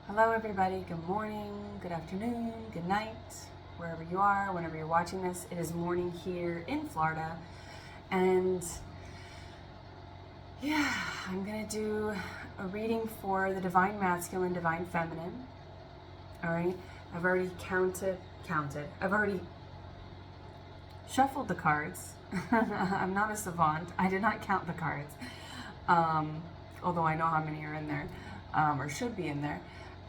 Hello everybody, good morning, good afternoon, good night, wherever you are, whenever you're watching this. It is morning here in Florida, and yeah, I'm gonna do a reading for the Divine Masculine, Divine Feminine. Alright, I've already I've already shuffled the cards. I'm not a savant, I did not count the cards, although I know how many are in there, or should be in there.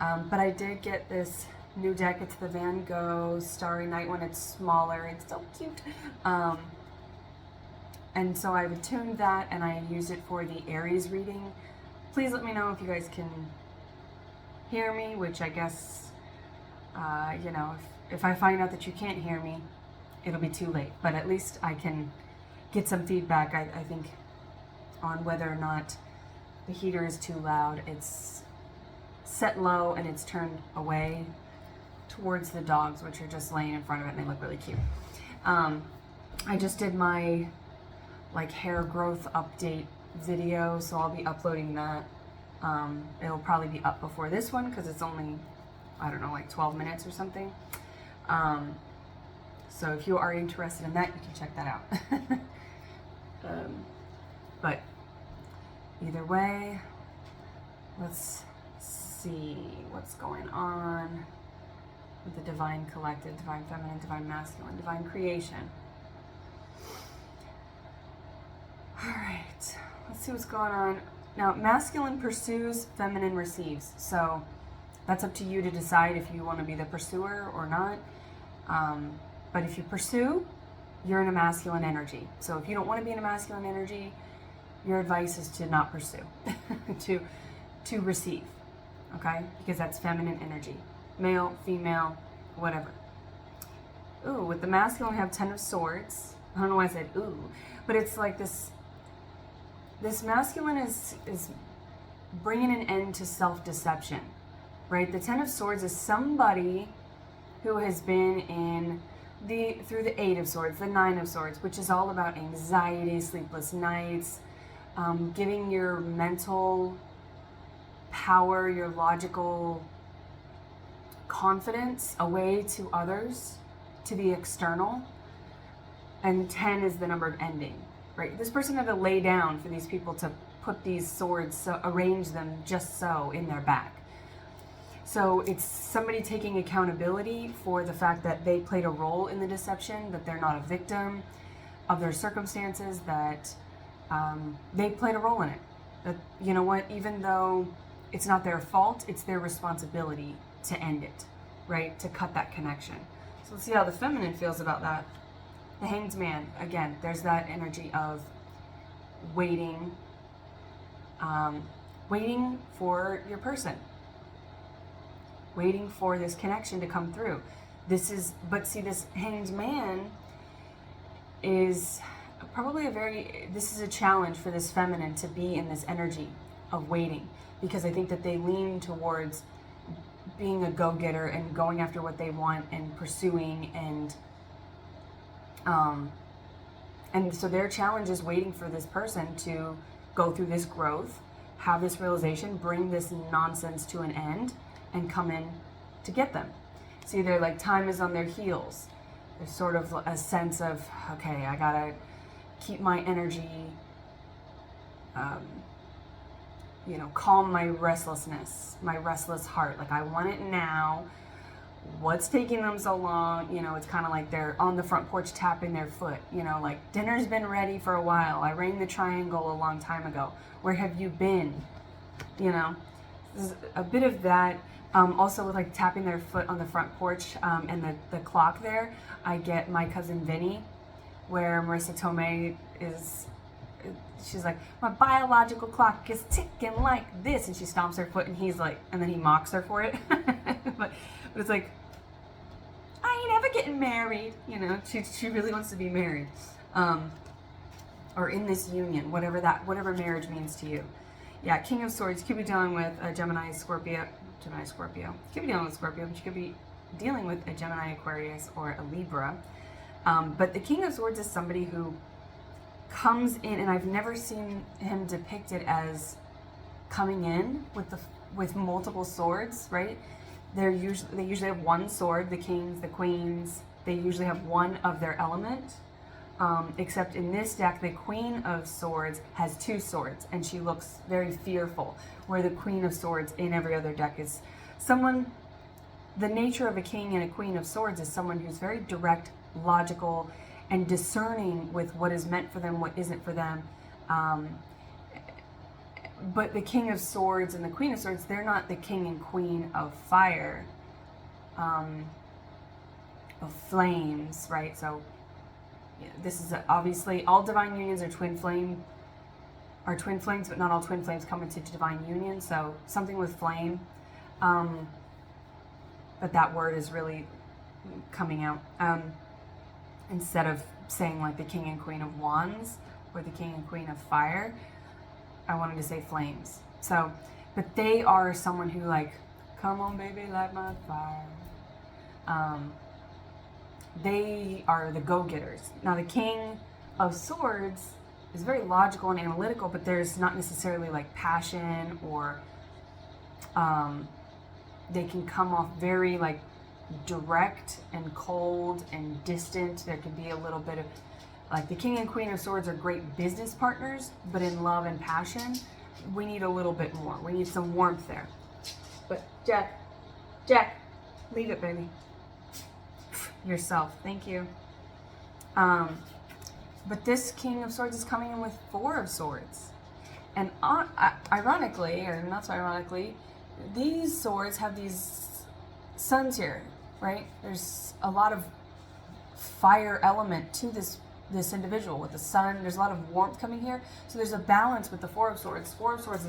But I did get this new deck. It's the Van Gogh Starry Night one. It's smaller. It's so cute. And so I've attuned that and I used it for the Aries reading. Please let me know if you guys can hear me, which I guess, if I find out that you can't hear me, it'll be too late. But at least I can get some feedback, I think, on whether or not the heater is too loud. It's set low and it's turned away towards the dogs, which are just laying in front of it, and they look really cute. I just did my hair growth update video, so I'll be uploading that. It'll probably be up before this one because it's only, I don't know, 12 minutes or something. So if you are interested in that, you can check that out. But either way, let's see what's going on with the Divine Collective, Divine Feminine, Divine Masculine, Divine Creation. All right, let's see what's going on. Now, masculine pursues, feminine receives. So that's up to you to decide if you want to be the pursuer or not. But if you pursue, you're in a masculine energy. So if you don't want to be in a masculine energy, your advice is to not pursue, to receive. Okay, because that's feminine energy, male, female, whatever. Ooh, with the masculine we have 10 of Swords. I don't know why I said ooh, but it's like this masculine is bringing an end to self-deception, right? The 10 of Swords is somebody who has been in through the 8 of Swords, the 9 of Swords, which is all about anxiety, sleepless nights, giving your mental power, your logical confidence away to others, to the external. And 10 is the number of ending, right? This person had to lay down for these people to put these swords, so arrange them just so in their back. So it's somebody taking accountability for the fact that they played a role in the deception, that they're not a victim of their circumstances, that they played a role in it. That, you know what, even though it's not their fault, it's their responsibility to end it, right? To cut that connection. So let's see how the feminine feels about that. The Hanged Man, again, there's that energy of waiting, waiting for your person, waiting for this connection to come through. But see, this Hanged Man is probably this is a challenge for this feminine to be in this energy of waiting, because I think that they lean towards being a go-getter and going after what they want and pursuing, and so their challenge is waiting for this person to go through this growth, have this realization, bring this nonsense to an end, and come in to get them. See, they're like time is on their heels. There's sort of a sense of, okay, I gotta keep my energy, calm my restlessness, my restless heart. Like, I want it now. What's taking them so long? It's kind of like they're on the front porch tapping their foot. Like, dinner's been ready for a while. I rang the triangle a long time ago. Where have you been? There's a bit of that. Also with like tapping their foot on the front porch, and the clock there, I get My Cousin Vinny, where Marissa Tomei she's like, my biological clock is ticking like this, and she stomps her foot, and he's like, and then he mocks her for it. but it's like, I ain't ever getting married. She really wants to be married, or in this union, whatever marriage means to you. Yeah, King of Swords, you could be dealing with a Gemini, Scorpio. You could be dealing with Scorpio, but you could be dealing with a Gemini, Aquarius, or a Libra. But the King of Swords is somebody who comes in, and I've never seen him depicted as coming in with with multiple swords, right? They usually have one sword. The kings, the queens, they usually have one of their element. Except in this deck, the Queen of Swords has two swords, and she looks very fearful. Where the Queen of Swords in every other deck is someone. The nature of a king and a queen of swords is someone who's very direct, logical, and discerning with what is meant for them, what isn't for them. But the king of swords and the queen of swords, they're not the king and queen of fire, of flames, right? So this is obviously all divine unions are twin flames, but not all twin flames come into divine union. So something with flame. But that word is really coming out. Instead of saying like the king and queen of wands or the king and queen of fire, I wanted to say flames. So, but they are someone who like, come on baby, light my fire. They are the go-getters. Now the king of swords is very logical and analytical, but there's not necessarily like passion or they can come off very like direct and cold and distant. There could be a little bit of like the king and queen of swords are great business partners, but in love and passion, we need a little bit more. We need some warmth there. But Jack, leave it, baby. Yourself, thank you. But this king of swords is coming in with four of swords. And ironically, or not so ironically, these swords have these suns here, right? There's a lot of fire element to this individual with the sun. There's a lot of warmth coming here. So there's a balance with the four of swords. Four of swords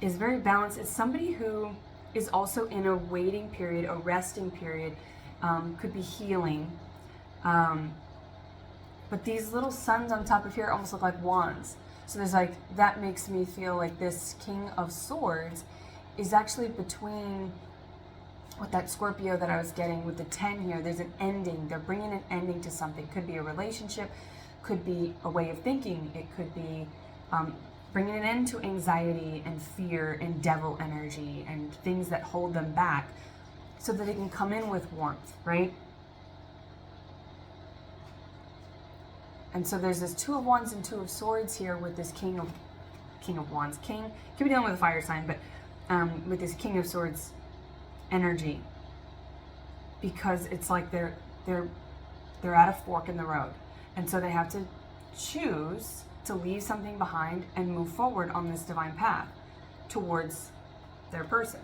is very balanced. It's somebody who is also in a waiting period, a resting period, could be healing. But these little suns on top of here almost look like wands. So there's like, that makes me feel like this king of swords is actually between with that Scorpio that I was getting with the 10 here. There's an ending. They're bringing an ending to something. Could be a relationship, could be a way of thinking. It could be bringing an end to anxiety and fear and devil energy and things that hold them back so that they can come in with warmth, right? And so there's this two of wands and two of swords here with this king of wands. King could be dealing with a fire sign, but with this king of swords energy, because it's like they're at a fork in the road, and so they have to choose to leave something behind and move forward on this divine path towards their person.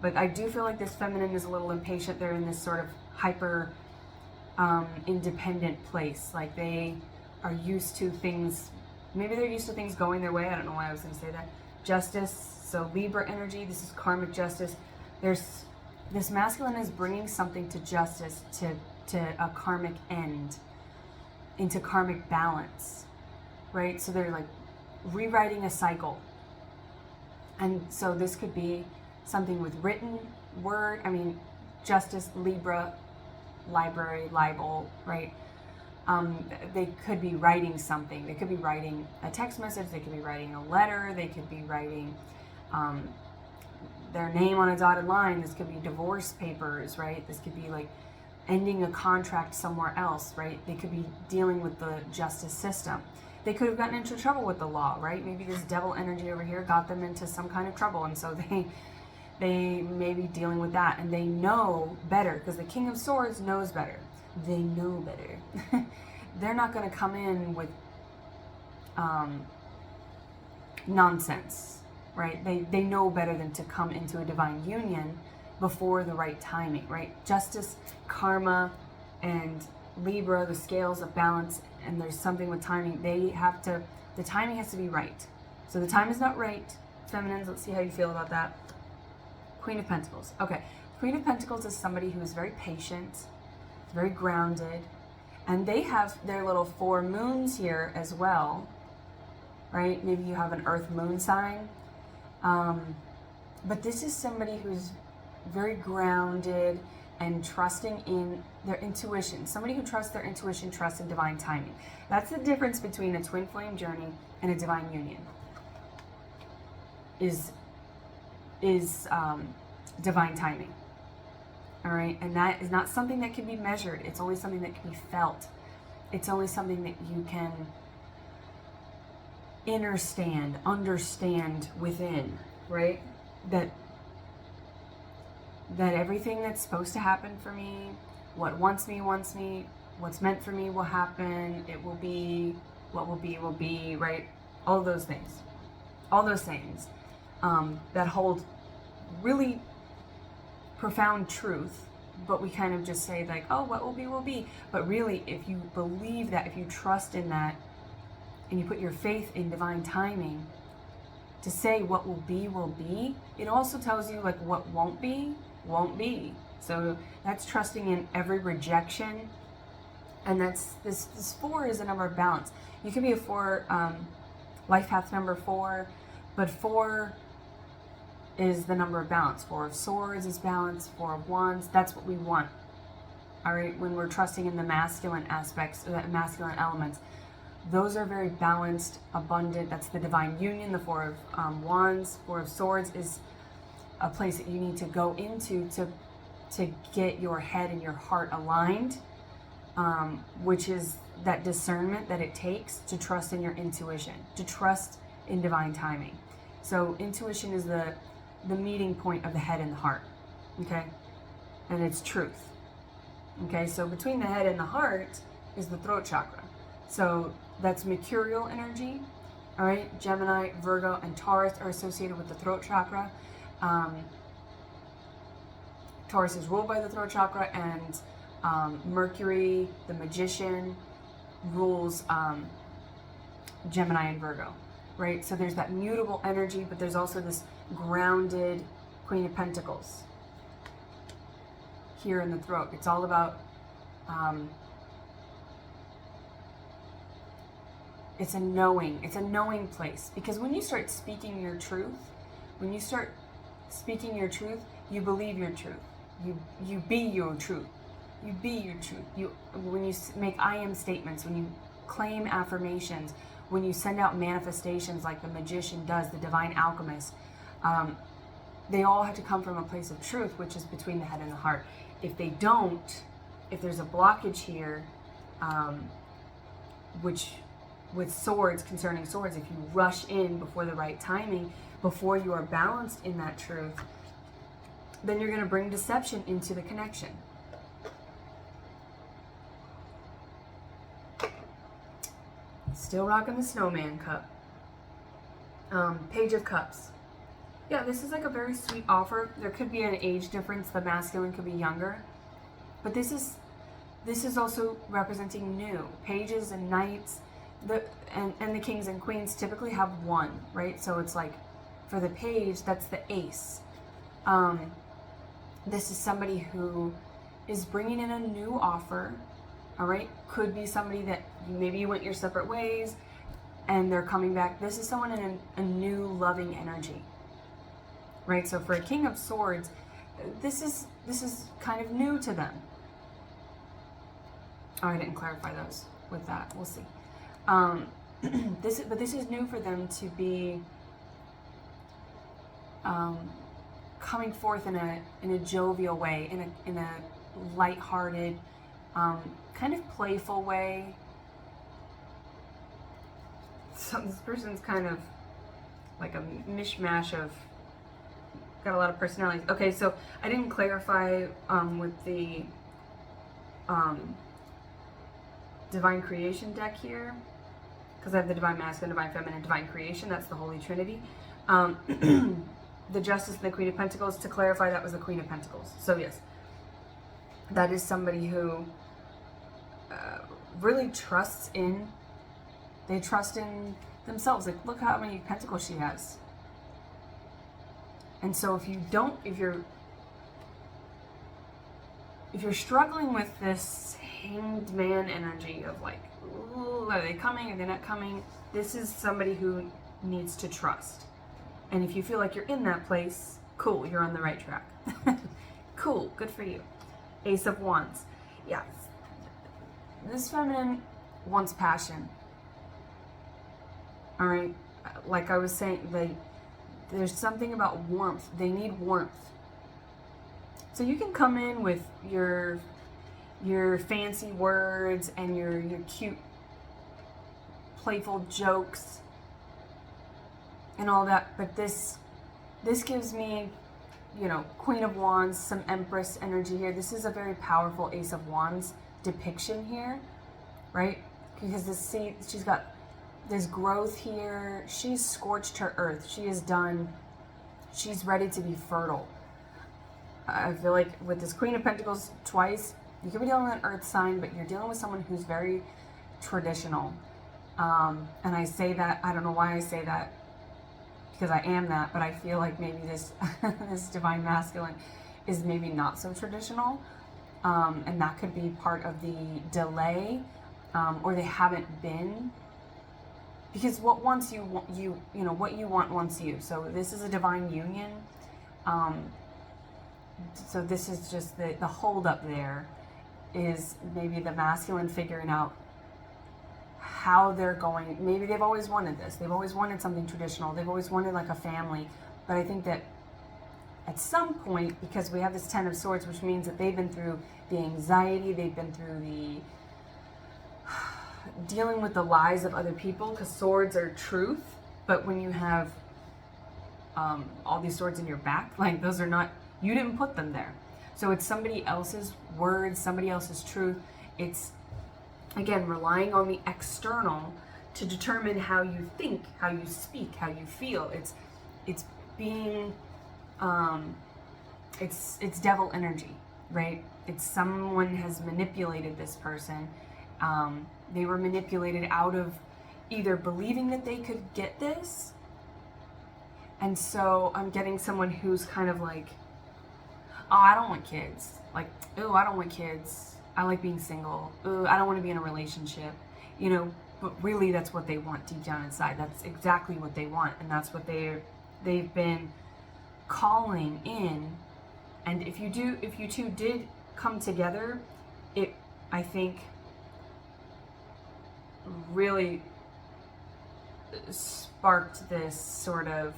But I do feel like this feminine is a little impatient. They're in this sort of hyper independent place. Like they are used to things, maybe they're used to things going their way. I don't know why I was going to say that. Justice, so Libra energy, this is karmic justice. There's this masculine is bringing something to justice, to a karmic end, into karmic balance, right? So they're like rewriting a cycle. And so this could be something with written word, justice, Libra, library, libel, right? They could be writing something. They could be writing a text message. They could be writing a letter. They could be writing their name on a dotted line. This could be divorce papers, right? This could be like ending a contract somewhere else, right? They could be dealing with the justice system. They could have gotten into trouble with the law, right? Maybe this devil energy over here got them into some kind of trouble, and so they may be dealing with that, and they know better, because the King of Swords knows better. They know better. They're not going to come in with nonsense, right? They know better than to come into a divine union before the right timing, right? Justice, karma, and Libra, the scales of balance, and there's something with timing. The timing has to be right. So the time is not right. Feminines, let's see how you feel about that. Queen of Pentacles. Okay, Queen of Pentacles is somebody who is very patient, very grounded, and they have their little 4 moons here as well, right? Maybe you have an Earth moon sign. But this is somebody who's very grounded and trusting in their intuition. Somebody who trusts their intuition, trusts in divine timing. That's the difference between a twin flame journey and a divine union. Is is divine timing. All right, and that is not something that can be measured. It's only something that can be felt. It's only something that you can understand within, right? That everything that's supposed to happen for me, what wants me, what's meant for me will happen, it will be, what will be, right? All those things that hold really profound truth, but we kind of just say like, oh, what will be. But really, if you believe that, if you trust in that, and you put your faith in divine timing to say what will be, it also tells you like what won't be. So that's trusting in every rejection. And that's this 4 is a number of balance. You can be a 4, life path number 4, but 4 is the number of balance. 4 of swords is balance. 4 of wands, that's what we want. All right, when we're trusting in the masculine aspects, the masculine elements, those are very balanced, abundant. That's the divine union. The 4 of wands, 4 of swords is a place that you need to go into to get your head and your heart aligned, which is that discernment that it takes to trust in your intuition, to trust in divine timing. So intuition is the meeting point of the head and the heart, okay? And it's truth, okay? So between the head and the heart is the throat chakra. So that's mercurial energy, all right? Gemini, Virgo, and Taurus are associated with the throat chakra. Taurus is ruled by the throat chakra, and Mercury, the magician, rules Gemini and Virgo, right? So there's that mutable energy, but there's also this grounded Queen of Pentacles here in the throat. It's all about it's a knowing place, because when you start speaking your truth, you believe your truth. You be your truth. You be your truth. When you make I am statements, when you claim affirmations, when you send out manifestations like the magician does, the divine alchemist, they all have to come from a place of truth, which is between the head and the heart. If they don't, if there's a blockage here, which with swords, concerning swords, if you rush in before the right timing, before you are balanced in that truth, then you're going to bring deception into the connection. Still rocking the snowman cup. Page of Cups. Yeah, this is like a very sweet offer. There could be an age difference. The masculine could be younger. But this is also representing new. Pages and knights, and the kings and queens typically have 1, right? So it's like, for the page, that's the ace. This is somebody who is bringing in a new offer, all right? Could be somebody that maybe you went your separate ways and they're coming back. This is someone in a new loving energy, right? So for a King of Swords, this is kind of new to them. Oh, I didn't clarify those with that. We'll see. This is new for them to be coming forth in a jovial way, in a lighthearted, kind of playful way. So this person's kind of like a mishmash of, got a lot of personalities. Okay, so I didn't clarify with the Divine Creation deck here, because I have the Divine Masculine, Divine Feminine, Divine Creation. That's the Holy Trinity. The Justice and the Queen of Pentacles. To clarify, that was the Queen of Pentacles. So yes, that is somebody who really trusts in, they trust in themselves. Like, look how many pentacles she has. And so if you're struggling with this hanged man energy of like, ooh, are they coming? Are they not coming? This is somebody who needs to trust. And if you feel like you're in that place, cool, you're on the right track. Cool, good for you. Ace of Wands. Yeah, this feminine wants passion. All right, like I was saying, there's something about warmth. They need warmth. So you can come in with your fancy words and your cute, playful jokes and all that, but this gives me, you know, Queen of Wands, some Empress energy here. This is a very powerful Ace of Wands depiction here, right? Because she's got this growth here. She's scorched her earth. She is done. She's ready to be fertile. I feel like with this Queen of Pentacles twice, you could be dealing with an earth sign, but you're dealing with someone who's very traditional. And I say that, I don't know why I say that, because I am that, but I feel like maybe this this divine masculine is maybe not so traditional, and that could be part of the delay, or they haven't been, because what wants you know what you want wants you. So this is a divine union. So this is just the hold up there is maybe the masculine figuring out how they're going. Maybe they've always wanted this. They've always wanted something traditional. They've always wanted like a family. But I think that at some point, because we have this Ten of Swords, which means that they've been through the anxiety, they've been through the dealing with the lies of other people, because swords are truth. But when you have all these swords in your back, like those are not, you didn't put them there. So it's somebody else's words, somebody else's truth. It's, again, relying on the external to determine how you think, how you speak, how you feel. It's being, it's devil energy, right? It's someone has manipulated this person. They were manipulated out of either believing that they could get this. And so I'm getting someone who's kind of like, oh, I don't want kids. Like, oh, I don't want kids. I like being single. Oh, I don't want to be in a relationship. You know, but really that's what they want deep down inside. That's exactly what they want. And that's what they've been calling in. And if you two did come together, it, I think, really sparked this sort of,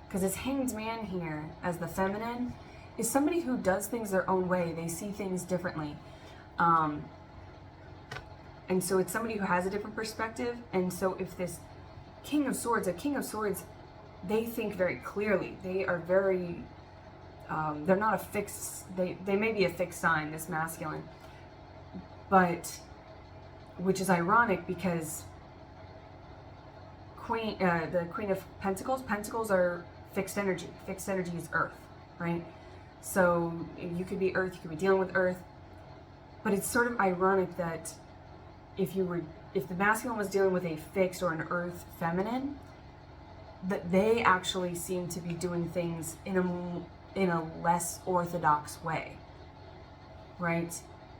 because this Hanged Man here as the feminine is somebody who does things their own way. They see things differently. And so it's somebody who has a different perspective. And so if this King of Swords, they think very clearly. They are very, they're not a fixed, they may be a fixed sign, this masculine. But, which is ironic because the Queen of Pentacles are fixed energy. Fixed energy is earth, right? So you could be earth, you could be dealing with earth, but it's sort of ironic that if the masculine was dealing with a fixed or an earth feminine, that they actually seem to be doing things in a less orthodox way, right?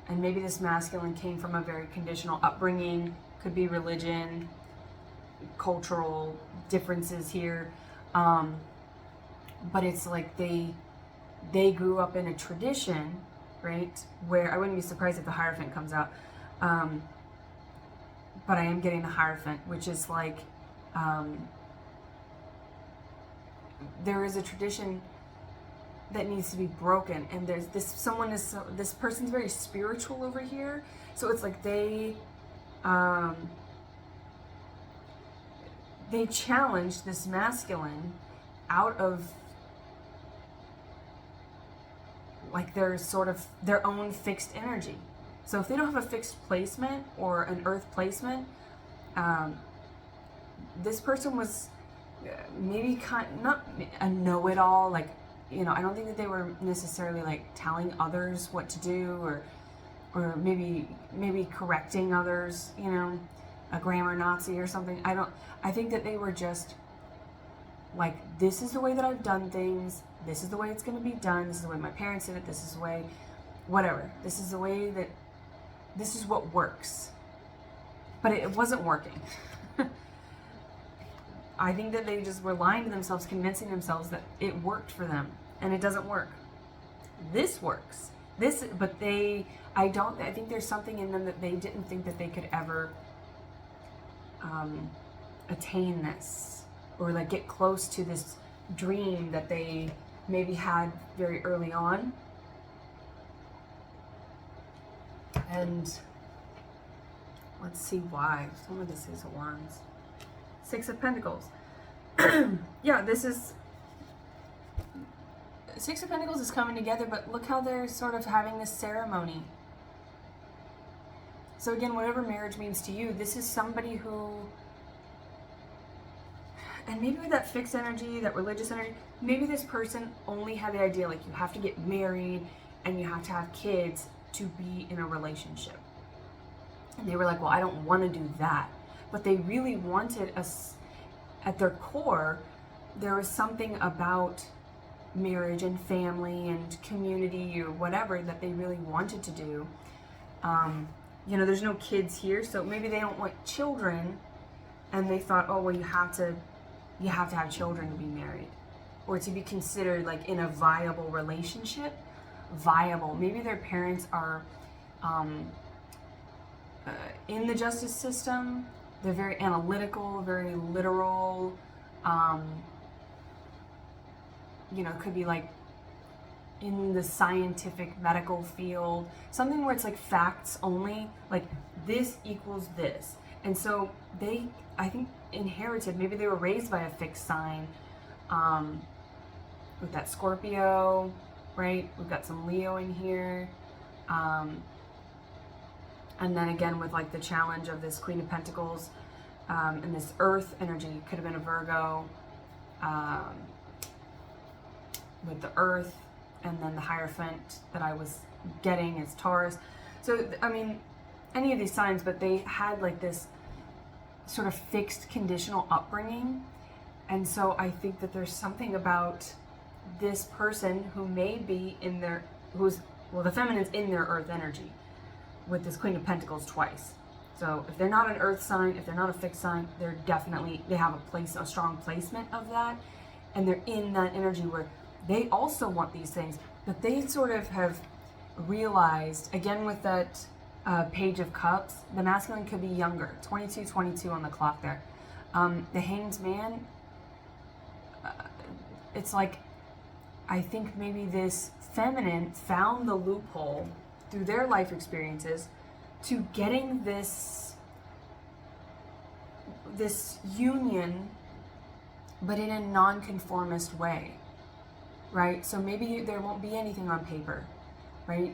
And maybe this masculine came from a very conditional upbringing, could be religion, cultural differences here, but it's like they grew up in a tradition, right, where I wouldn't be surprised if the Hierophant comes out, but I am getting the Hierophant, which is like there is a tradition that needs to be broken, and there's this person's very spiritual over here, so it's like they challenge this masculine out of like their sort of their own fixed energy. So if they don't have a fixed placement or an earth placement, this person was maybe not a know-it-all, like, you know, I don't think that they were necessarily like telling others what to do, or maybe correcting others, you know, a grammar Nazi or something. I think that they were just like, this is the way that I've done things, this is the way it's going to be done, this is the way my parents did it, this is the way, whatever, this is the way that, this is what works. But it wasn't working. I think that they just were lying to themselves, convincing themselves that it worked for them, and it doesn't work. This works. But I think there's something in them that they didn't think that they could ever attain this, or like get close to this dream that they maybe had very early on. And let's see why. Some of this is Wands. Six of Pentacles. Yeah, this is... Six of Pentacles is coming together, but look how they're sort of having this ceremony. So again, whatever marriage means to you, this is somebody who... And maybe with that fixed energy, that religious energy, maybe this person only had the idea, like, you have to get married and you have to have kids to be in a relationship. And they were like, well, I don't want to do that. But they really wanted us, at their core, there was something about marriage and family and community or whatever that they really wanted to do. You know, there's no kids here, so maybe they don't want children, and they thought, oh, well, you have to have children to be married, or to be considered like in a viable relationship. Viable. Maybe their parents are in the justice system. They're very analytical, very literal. You know, could be like in the scientific medical field, something where it's like facts only, like this equals this. And so they, I think, inherited, maybe they were raised by a fixed sign, with that Scorpio, right? We've got some Leo in here. And then again with like the challenge of this Queen of Pentacles, and this Earth energy, could have been a Virgo, with the Earth, and then the Hierophant that I was getting is Taurus. So, I mean, any of these signs, but they had like this sort of fixed conditional upbringing. And so I think that there's something about this person who may be in their, well, the feminine's in their Earth energy with this Queen of Pentacles twice. So if they're not an Earth sign, if they're not a fixed sign, they're definitely, they have a strong placement of that. And they're in that energy where they also want these things, but they sort of have realized, again with that Page of Cups, the masculine could be younger, 22 on the clock there. The Hanged Man, it's like, I think maybe this feminine found the loophole through their life experiences to getting this union, but in a non-conformist way. Right? So maybe there won't be anything on paper, right?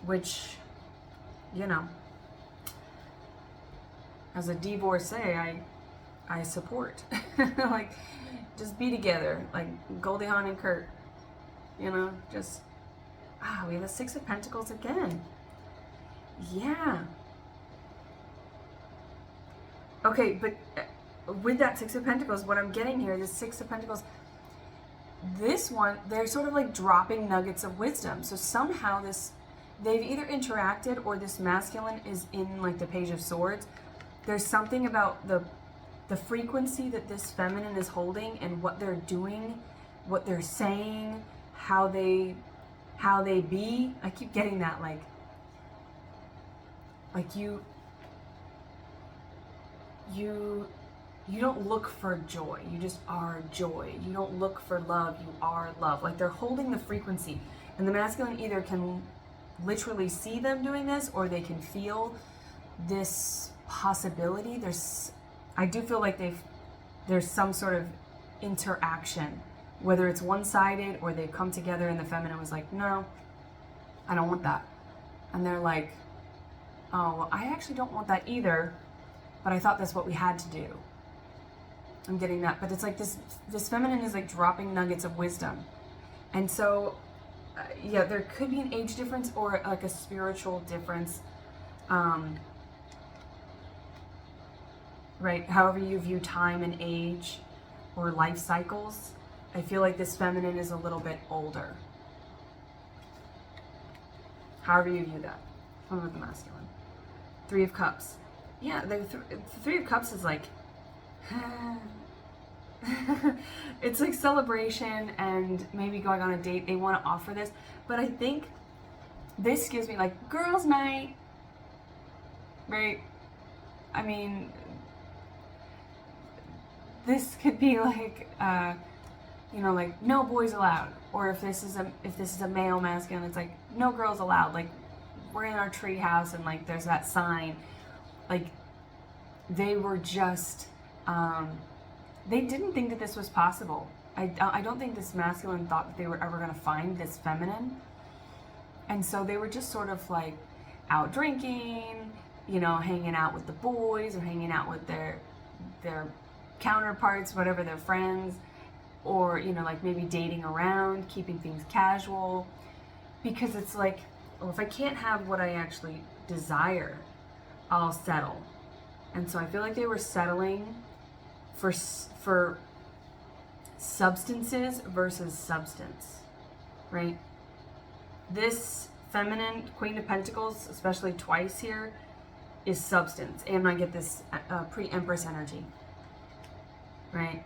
Which, you know, as a divorcee, I support. Like, just be together, like Goldie Hawn and Kurt. You know, just, we have the Six of Pentacles again. Yeah. Okay, but with that Six of Pentacles, what I'm getting here, the Six of Pentacles, this one, they're sort of like dropping nuggets of wisdom. So somehow they've either interacted, or this masculine is in like the Page of Swords. There's something about the frequency that this feminine is holding and what they're doing, what they're saying, how they be. I keep getting that, like you don't look for joy, you just are joy. You don't look for love, you are love. Like, they're holding the frequency. And the masculine either can literally see them doing this, or they can feel this possibility. I do feel like there's some sort of interaction, whether it's one-sided or they've come together and the feminine was like, no, I don't want that. And they're like, oh, well, I actually don't want that either, but I thought that's what we had to do. I'm getting that. But it's like this feminine is like dropping nuggets of wisdom. And so, yeah, there could be an age difference or like a spiritual difference. Right? However you view time and age or life cycles, I feel like this feminine is a little bit older. However you view that. One with the masculine. Three of Cups. Yeah, the Three of Cups is like, it's like celebration and maybe going on a date. They want to offer this, but I think this gives me like girls' night, right? I mean, this could be like, you know, like no boys allowed. Or if this is a male masculine, it's like no girls allowed. Like we're in our tree house and like there's that sign. Like they were just, they didn't think that this was possible. I don't think this masculine thought that they were ever going to find this feminine. And so they were just sort of like out drinking, you know, hanging out with the boys or hanging out with their counterparts, whatever, their friends, or, you know, like maybe dating around, keeping things casual, because it's like, well, if I can't have what I actually desire, I'll settle. And so I feel like they were settling for substances versus substance, right? This feminine Queen of Pentacles, especially twice here, is substance. And I get this pre-Empress energy, right?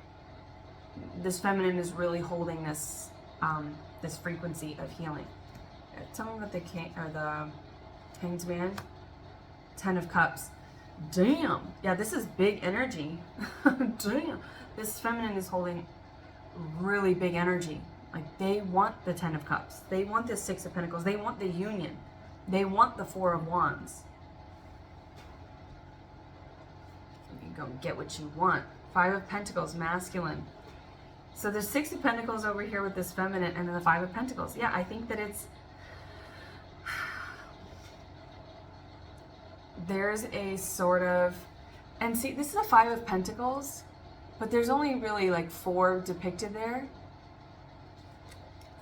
This feminine is really holding this this frequency of healing. Tell me what the Hanged Man, 10 of Cups. Damn. Yeah, this is big energy. Damn. This feminine is holding really big energy. Like they want the 10 of Cups. They want the 6 of Pentacles. They want the union. They want the 4 of Wands. You can go get what you want. 5 of Pentacles, masculine. So there's 6 of Pentacles over here with this feminine, and then the 5 of Pentacles. Yeah, I think that it's, there's a sort of, and see, this is a 5 of Pentacles, but there's only really like 4 depicted there.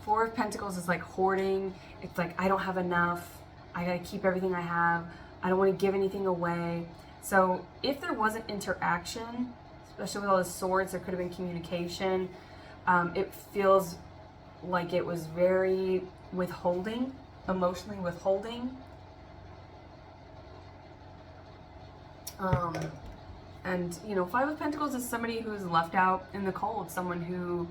4 of Pentacles is like hoarding. It's like, I don't have enough. I gotta keep everything I have. I don't want to give anything away. So if there wasn't interaction, especially with all the swords, there could have been communication. It feels like it was very withholding, emotionally withholding. And, you know, 5 of Pentacles is somebody who's left out in the cold, someone who,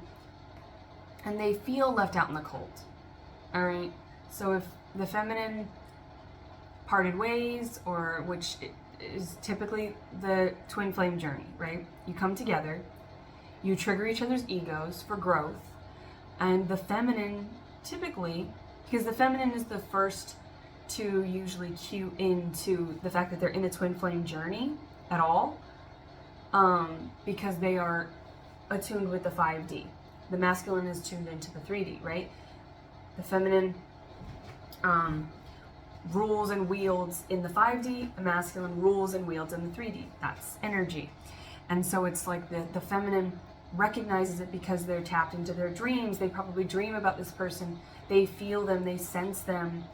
and they feel left out in the cold. All right. So if the feminine parted ways, or which is typically the twin flame journey, right? You come together, you trigger each other's egos for growth, and the feminine typically, because the feminine is the first to usually cue into the fact that they're in a twin flame journey at all, because they are attuned with the 5D. The masculine is tuned into the 3D, right? The feminine rules and wields in the 5D, the masculine rules and wields in the 3D. That's energy. And so it's like the feminine recognizes it because they're tapped into their dreams. They probably dream about this person. They feel them, they sense them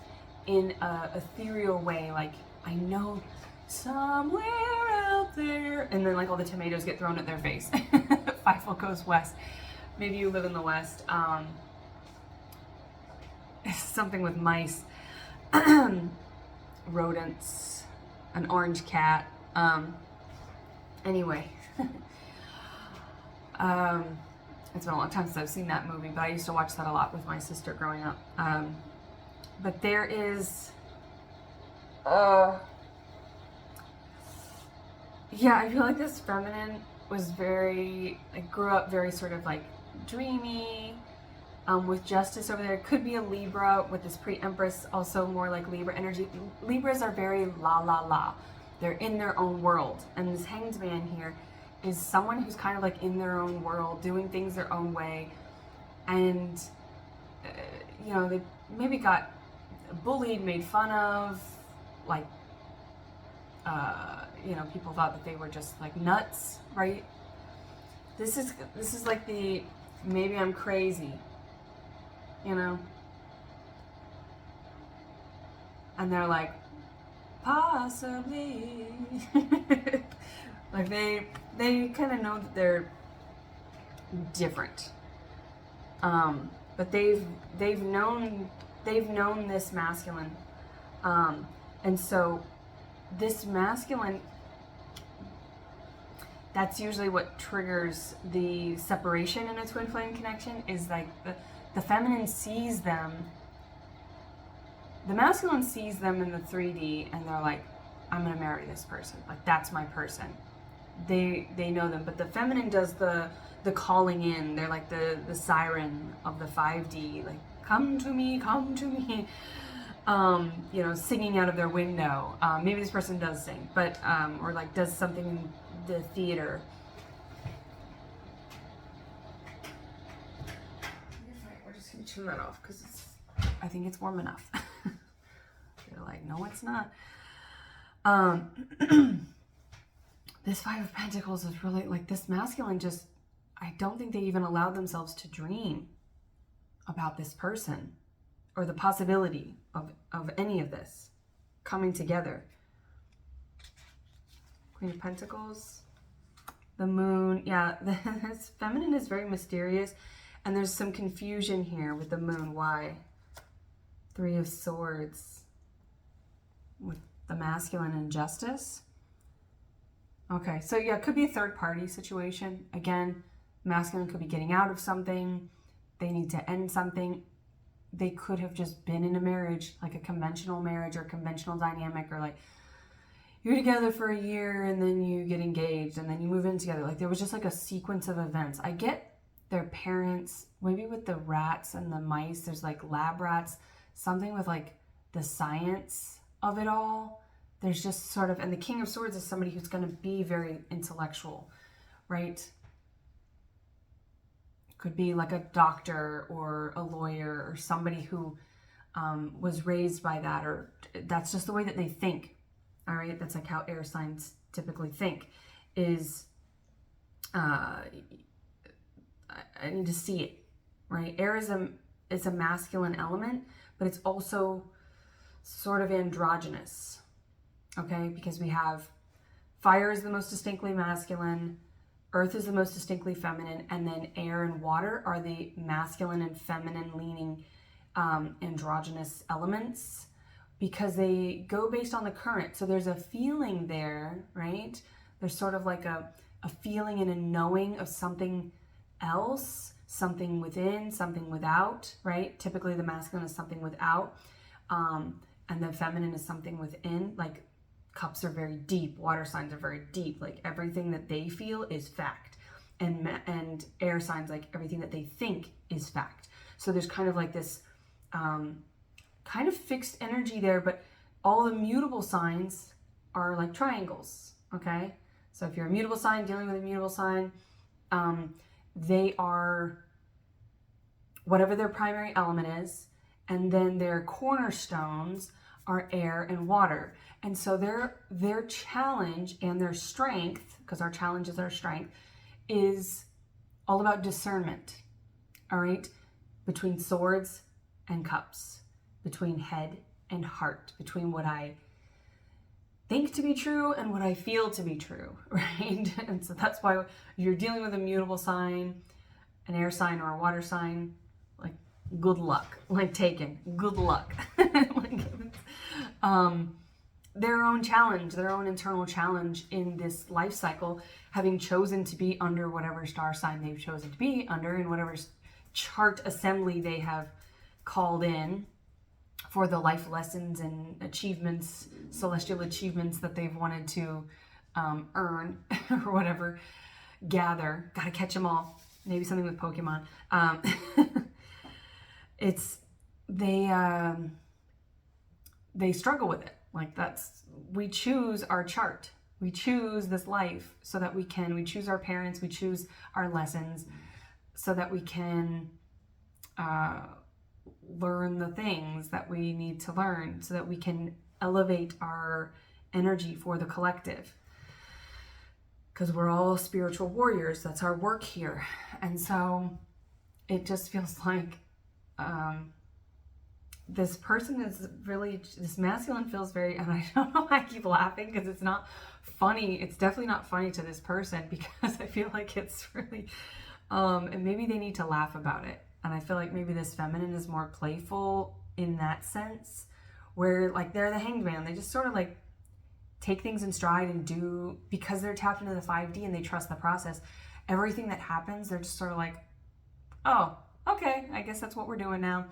in a ethereal way, like, I know somewhere out there, and then like all the tomatoes get thrown at their face. 5 goes west. Maybe you live in the West. Something with mice, rodents, an orange cat. Anyway, it's been a long time since I've seen that movie, but I used to watch that a lot with my sister growing up. But there is, yeah, I feel like this feminine was very, like, grew up very sort of like dreamy, with justice over there. Could be a Libra with this pre-Empress, also more like Libra energy. Libras are very la la la. They're in their own world. And this Hanged Man here is someone who's kind of like in their own world, doing things their own way. And, you know, they maybe got bullied, made fun of, like, you know, people thought that they were just like nuts, right? This is like the, maybe I'm crazy, you know? And they're like, possibly. Like they kind of know that they're different. But they've known this masculine. And so this masculine, that's usually what triggers the separation in a twin flame connection, is like the feminine sees them, the masculine sees them in the 3D, and they're like, I'm gonna marry this person. Like, that's my person. they know them. But the feminine does the calling in. They're like the siren of the 5D, like, come to me, come to me. You know, singing out of their window. Maybe this person does sing, but or like does something in the theater. We're just gonna turn that off because I think it's warm enough. They're like, no, it's not. This Five of Pentacles is really like this masculine. Just, I don't think they even allowed themselves to dream about this person or the possibility of any of this coming together. Queen of Pentacles, the Moon. Yeah, this feminine is very mysterious, and there's some confusion here with the Moon. Why? Three of Swords with the masculine and Justice. Okay, so yeah, it could be a third party situation. Again, masculine could be getting out of something. They need to end something. They could have just been in a marriage, like a conventional marriage or conventional dynamic, or like you're together for a year and then you get engaged and then you move in together. Like there was just like a sequence of events. I get their parents, maybe with the rats and the mice, there's like lab rats, something with like the science of it all. There's just sort of, and the King of Swords is somebody who's going to be very intellectual, right? Could be like a doctor or a lawyer or somebody who was raised by that, or that's just the way that they think. All right, that's like how air signs typically think. Is I need to see it, right? Air is a masculine element, but it's also sort of androgynous. Okay, because we have fire is the most distinctly masculine, earth is the most distinctly feminine, and then air and water are the masculine and feminine leaning androgynous elements, because they go based on the current. So there's a feeling there, right? There's sort of like a feeling and a knowing of something else, something within, something without, right? Typically the masculine is something without, and the feminine is something within. Like cups are very deep, water signs are very deep, like everything that they feel is fact, and air signs, like everything that they think is fact. So there's kind of like this kind of fixed energy there, but all the mutable signs are like triangles. Okay, so if you're a mutable sign dealing with a mutable sign, they are whatever their primary element is, and then their cornerstones are air and water. And so their challenge and their strength, because our challenge is our strength, is all about discernment. All right, between swords and cups, between head and heart, between what I think to be true and what I feel to be true, right? And so that's why you're dealing with a mutable sign, an air sign or a water sign, like good luck, like taken, good luck. Like, their own challenge, their own internal challenge in this life cycle, having chosen to be under whatever star sign they've chosen to be under, and whatever chart assembly they have called in for the life lessons and achievements, celestial achievements that they've wanted to earn or whatever, gather. Gotta catch them all. Maybe something with Pokemon. They struggle with it. Like we choose our chart. We choose this life so that we choose our parents, we choose our lessons so that we can learn the things that we need to learn, so that we can elevate our energy for the collective. Because we're all spiritual warriors. That's our work here. And so it just feels like this person is really, this masculine feels very, and I don't know why I keep laughing because it's not funny. It's definitely not funny to this person, because I feel like it's really, and maybe they need to laugh about it. And I feel like maybe this feminine is more playful in that sense, where like they're the hanged man. They just sort of like take things in stride and do, because they're tapped into the 5D and they trust the process. Everything that happens, they're just sort of like, oh, okay, I guess that's what we're doing now.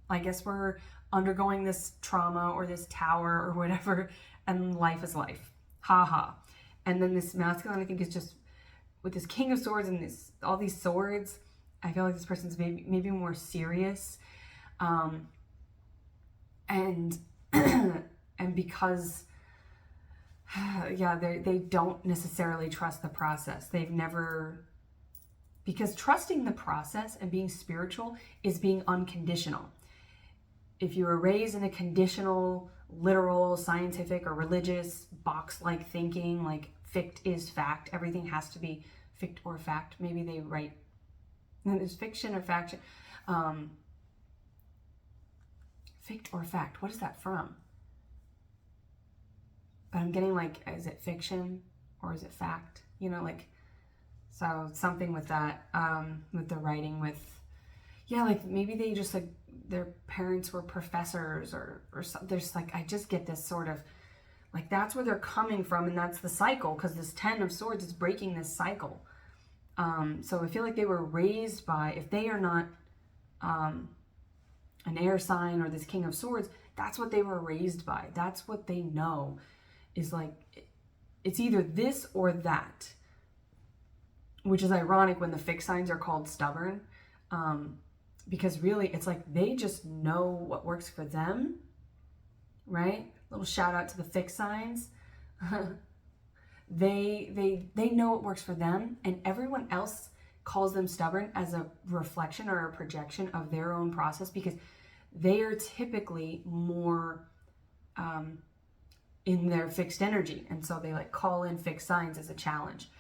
I guess we're undergoing this trauma or this tower or whatever, and life is life. Ha ha. And then this masculine, I think, is just with this King of Swords and all these swords. I feel like this person's maybe more serious, and and because they don't necessarily trust the process. They've never, because trusting the process and being spiritual is being unconditional. If you were raised in a conditional, literal, scientific, or religious box-like thinking, like fict is fact, everything has to be fict or fact. Maybe they write, there's fiction or faction. Fict or fact, what is that from? But I'm getting like, is it fiction or is it fact? You know, like, so something with that, with the writing, with, yeah, like maybe they just like, their parents were professors or something. There's like, I just get this sort of, like, that's where they're coming from, and that's the cycle, because this 10 of Swords is breaking this cycle. So I feel like they were raised by, if they are not an air sign or this King of Swords, that's what they were raised by. That's what they know, is like, it's either this or that, which is ironic when the fixed signs are called stubborn, because really it's like they just know what works for them, right? Little shout out to the fixed signs. They know what works for them, and everyone else calls them stubborn as a reflection or a projection of their own process, because they are typically more in their fixed energy, and so they like call in fixed signs as a challenge,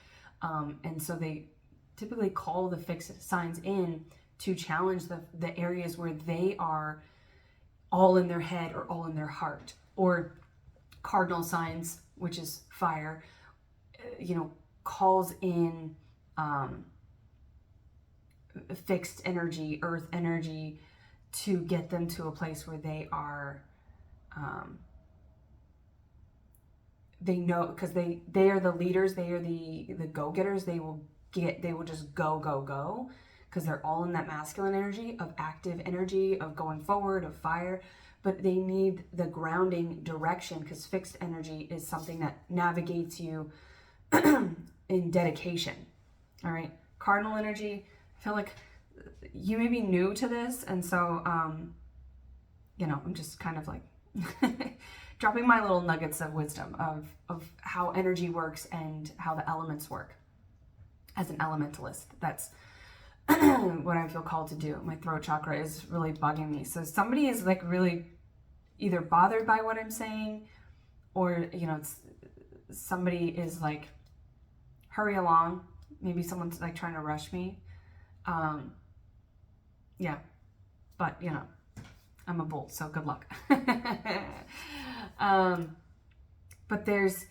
and so they typically call the fixed signs in to challenge the areas where they are all in their head or all in their heart. Or cardinal signs, which is fire, calls in fixed energy, earth energy, to get them to a place where they are, they know, because they are the leaders, they are the go-getters. They will just go, because they're all in that masculine energy of active energy, of going forward, of fire. But they need the grounding direction, because fixed energy is something that navigates you in dedication. All right. Cardinal energy, I feel like you may be new to this. And so, I'm just kind of like dropping my little nuggets of wisdom of how energy works and how the elements work. As an elementalist, that's what I feel called to do. My throat chakra is really bugging me. So somebody is like really either bothered by what I'm saying, or, somebody is like, hurry along. Maybe someone's like trying to rush me. Yeah, but I'm a bull, so good luck. But there's,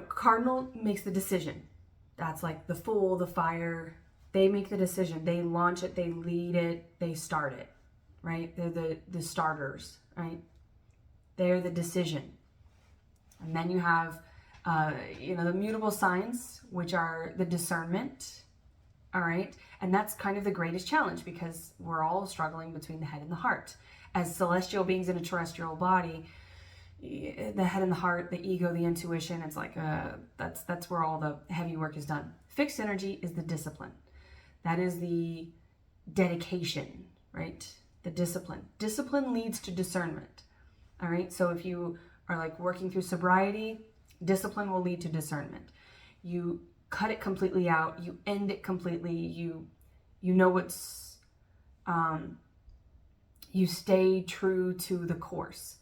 Cardinal makes the decision. That's like the Fool, the fire. They make the decision. They launch it. They lead it. They start it, right? They're the starters, right? They're the decision. And then you have, the mutable signs, which are the discernment, all right? And that's kind of the greatest challenge, because we're all struggling between the head and the heart. As celestial beings in a terrestrial body, the head and the heart, the ego, the intuition, it's like, that's where all the heavy work is done. Fixed energy is the discipline. That is the dedication, right? The discipline. Discipline leads to discernment, all right? So if you are like working through sobriety, discipline will lead to discernment. You cut it completely out. You end it completely. You know what's, you stay true to the course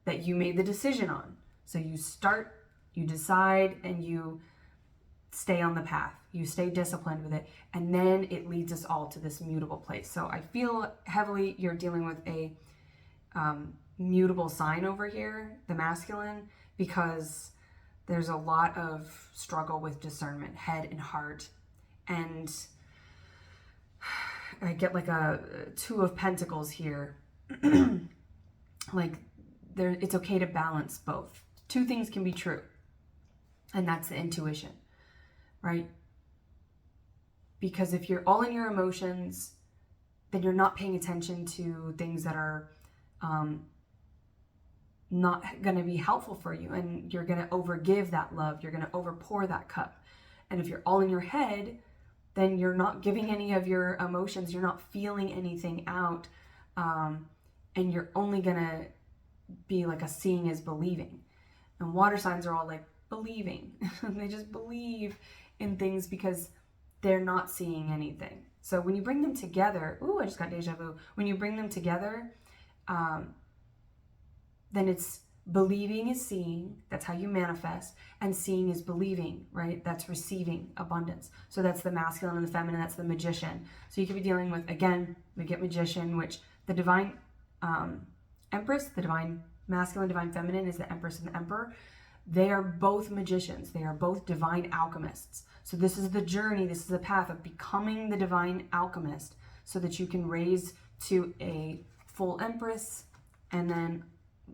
that you made the decision on. So you start, you decide, and you stay on the path. You stay disciplined with it, and then it leads us all to this mutable place. So I feel heavily you're dealing with a mutable sign over here, the masculine, because there's a lot of struggle with discernment, head and heart. And I get like a Two of Pentacles here. Like, it's okay to balance both. Two things can be true, and that's the intuition, right? Because if you're all in your emotions, then you're not paying attention to things that are not going to be helpful for you, and you're going to overgive that love. You're going to overpour that cup. And if you're all in your head, then you're not giving any of your emotions. You're not feeling anything out. And you're only going to be like a seeing is believing. And water signs are all like believing. They just believe in things because they're not seeing anything. So when you bring them together, ooh, I just got deja vu. When you bring them together, then it's believing is seeing. That's how you manifest. And seeing is believing, right? That's receiving abundance. So that's the masculine and the feminine. That's the magician. So you could be dealing with, again, we get magician, which the divine empress, the divine masculine, divine feminine is the empress and the emperor. They are both magicians. They are both divine alchemists. So this is the journey. This is the path of becoming the divine alchemist so that you can raise to a full empress. And then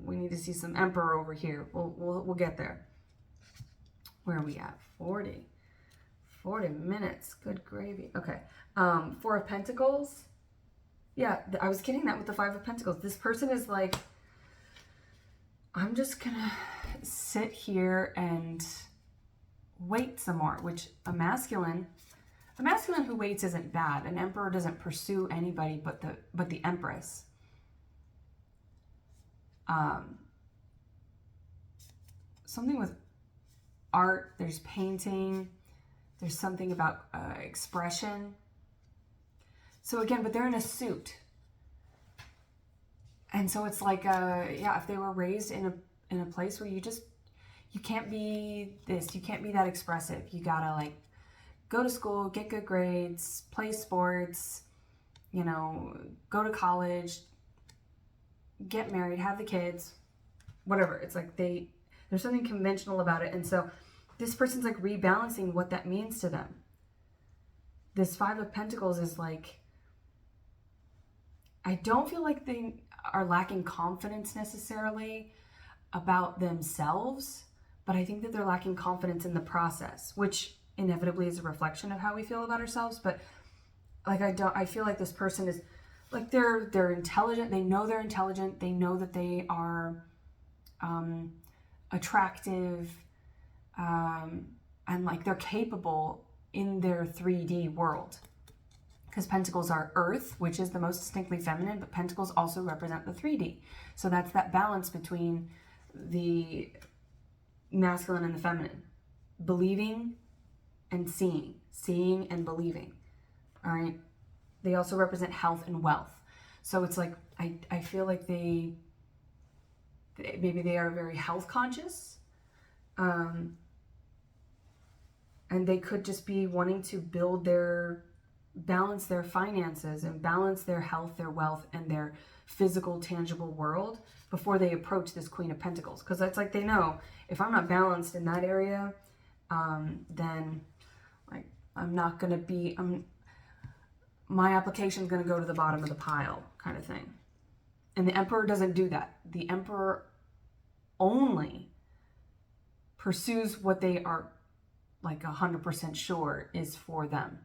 we need to see some emperor over here. We'll get there. Where are we at? 40 minutes. Good gravy. Okay. Four of Pentacles. Yeah, I was getting that with the Five of Pentacles. This person is like, I'm just gonna sit here and wait some more, which a masculine who waits isn't bad. An emperor doesn't pursue anybody but the empress. Something with art, there's painting, there's something about expression. So again, but they're in a suit. And so it's like, yeah, if they were raised in a place where you can't be this, you can't be that expressive. You gotta like go to school, get good grades, play sports, you know, go to college, get married, have the kids, whatever. It's like there's something conventional about it. And so this person's like rebalancing what that means to them. This Five of Pentacles is like, I don't feel like they are lacking confidence necessarily about themselves, but I think that they're lacking confidence in the process, which inevitably is a reflection of how we feel about ourselves. But like, I feel like this person is like, they're intelligent. They know they're intelligent. They know that they are attractive, and like they're capable in their 3D world. Because pentacles are earth, which is the most distinctly feminine, but pentacles also represent the 3D. So that's that balance between the masculine and the feminine. Believing and seeing and believing. All right. They also represent health and wealth. So it's like, I feel like maybe they are very health conscious. And they could just be wanting to balance their finances and balance their health, their wealth, and their physical, tangible world before they approach this Queen of Pentacles. Because it's like they know, if I'm not balanced in that area, then like I'm not going to be, my application is going to go to the bottom of the pile kind of thing. And the Emperor doesn't do that. The Emperor only pursues what they are like 100% sure is for them.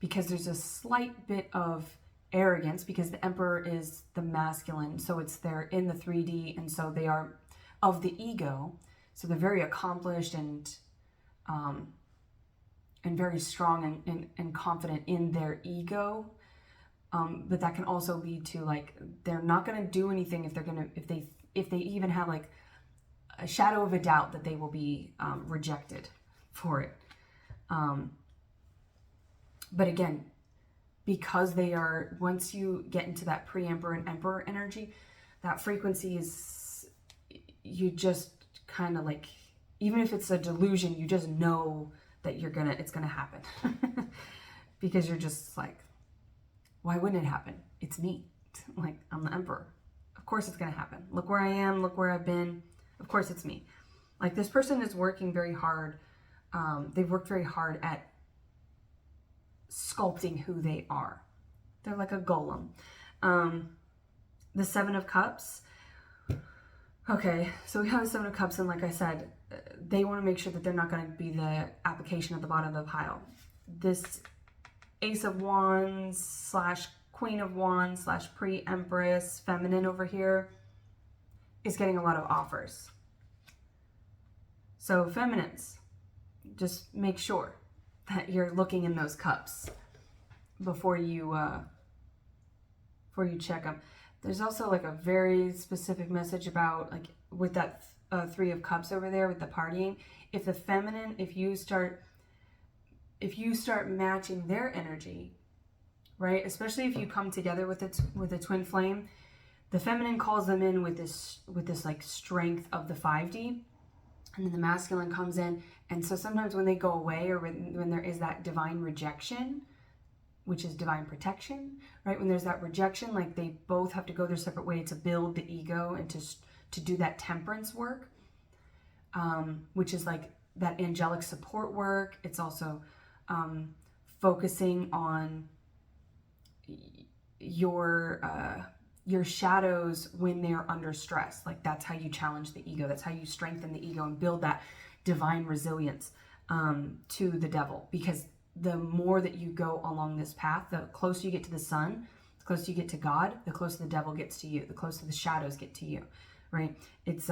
Because there's a slight bit of arrogance, because the Emperor is the masculine, so they're in the 3D, and so they are of the ego, so they're very accomplished and very strong and confident in their ego, but that can also lead to like they're not going to do anything if they even have like a shadow of a doubt that they will be rejected for it. But again, because they are, once you get into that pre-emperor and emperor energy, that frequency is, you just kind of like, even if it's a delusion, you just know that it's gonna happen. Because you're just like, why wouldn't it happen? It's me. Like, I'm the emperor. Of course it's gonna happen. Look where I am, look where I've been. Of course it's me. Like, this person is working very hard. They've worked very hard at sculpting who they are. They're like a golem. The Seven of Cups. Okay, so we have the Seven of Cups, and like I said, they want to make sure that they're not going to be the application at the bottom of the pile. This Ace of Wands / Queen of Wands / pre-Empress feminine over here. is getting a lot of offers. So feminines, just make sure that you're looking in those cups before you check them. There's also like a very specific message about, like, with that Three of Cups over there with the partying. If the feminine, if you start matching their energy, right? Especially if you come together with a twin flame, the feminine calls them in with this like strength of the 5D, and then the masculine comes in. And so sometimes when they go away, or when there is that divine rejection, which is divine protection, right? When there's that rejection, like, they both have to go their separate way to build the ego and to do that temperance work, which is like that angelic support work. It's also focusing on your shadows when they're under stress. Like, that's how you challenge the ego. That's how you strengthen the ego and build that divine resilience to the devil. Because the more that you go along this path, the closer you get to the sun, the closer you get to God, the closer the devil gets to you, the closer the shadows get to you, right? It's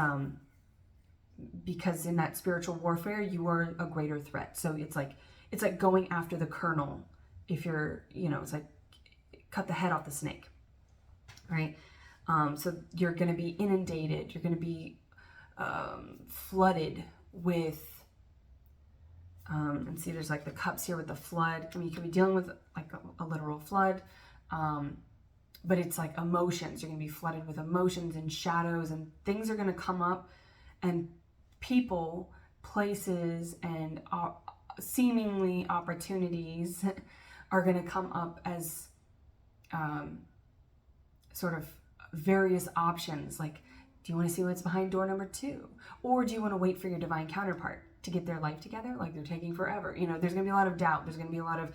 because in that spiritual warfare, you are a greater threat. So it's like going after the kernel. If you're, it's like cut the head off the snake, right? So you're going to be inundated. You're going to be flooded with, and see, there's like the cups here with the flood. I mean, you can be dealing with like a literal flood, but it's like emotions. You're going to be flooded with emotions and shadows, and things are going to come up, and people, places, and seemingly opportunities are going to come up as sort of various options. Like, do you want to see what's behind door number 2? Or do you want to wait for your divine counterpart to get their life together? Like, they're taking forever. There's going to be a lot of doubt. There's going to be a lot of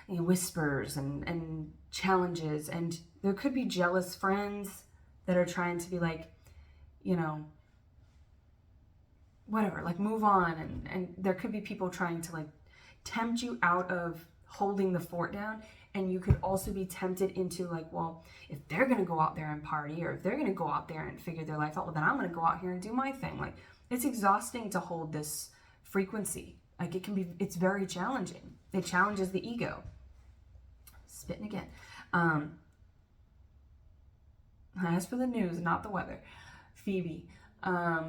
whispers and challenges. And there could be jealous friends that are trying to be like, whatever, like, move on. And there could be people trying to like tempt you out of holding the fort down. And you could also be tempted into like, well, if they're going to go out there and party, or if they're going to go out there and figure their life out, well, then I'm going to go out here and do my thing. Like, it's exhausting to hold this frequency. Like, it's very challenging. It challenges the ego. Spitting again. As for the news, not the weather. Phoebe,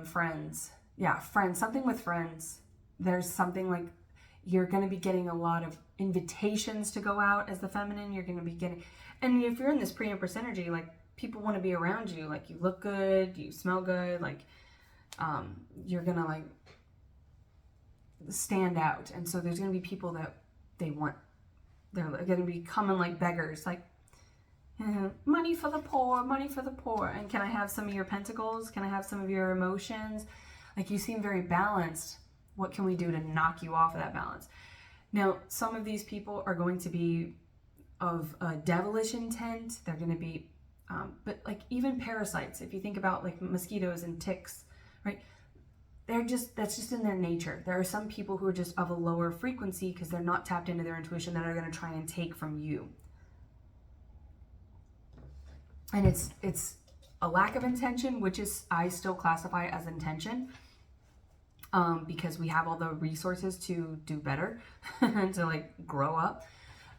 friends. Yeah, friends, something with friends. There's something like, you're going to be getting a lot of invitations to go out as the feminine. You're going to be getting, and if you're in this pre-empress energy, like, people want to be around you. Like, you look good, you smell good, like, you're going to like stand out. And so there's going to be people that they're going to be coming like beggars, like, money for the poor, money for the poor. And can I have some of your pentacles? Can I have some of your emotions? Like, you seem very balanced. What can we do to knock you off of that balance? Now, some of these people are going to be of a devilish intent. They're going to be, but like even parasites, if you think about like mosquitoes and ticks, right? That's just in their nature. There are some people who are just of a lower frequency because they're not tapped into their intuition, that are going to try and take from you. And it's a lack of intention, which is, I still classify as intention. Because we have all the resources to do better and to like grow up,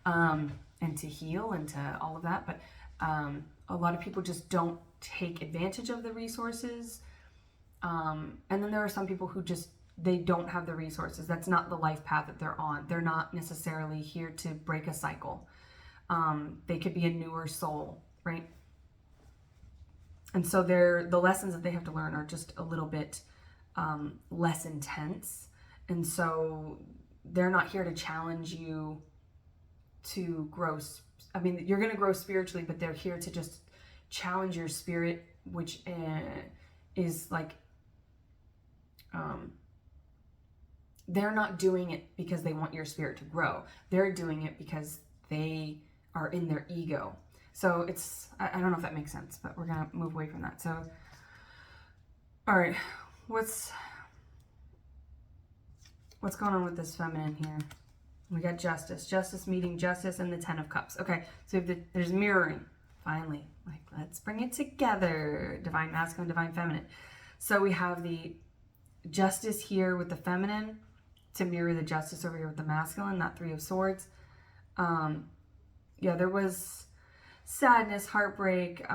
and to heal and to all of that. But a lot of people just don't take advantage of the resources. And then there are some people who they don't have the resources. That's not the life path that they're on. They're not necessarily here to break a cycle. They could be a newer soul, right? And so the lessons that they have to learn are just a little bit less intense. And so they're not here to challenge you to grow. I mean, you're going to grow spiritually, but they're here to just challenge your spirit, which is like, they're not doing it because they want your spirit to grow. They're doing it because they are in their ego. So I don't know if that makes sense, but we're going to move away from that. So, all right. What's going on with this feminine here? We got justice meeting justice, and the 10 of Cups. Okay, so there's mirroring, finally, like, let's bring it together. Divine masculine, divine feminine. So we have the justice here with the feminine to mirror the justice over here with the masculine, that Three of Swords. Yeah, there was sadness, heartbreak,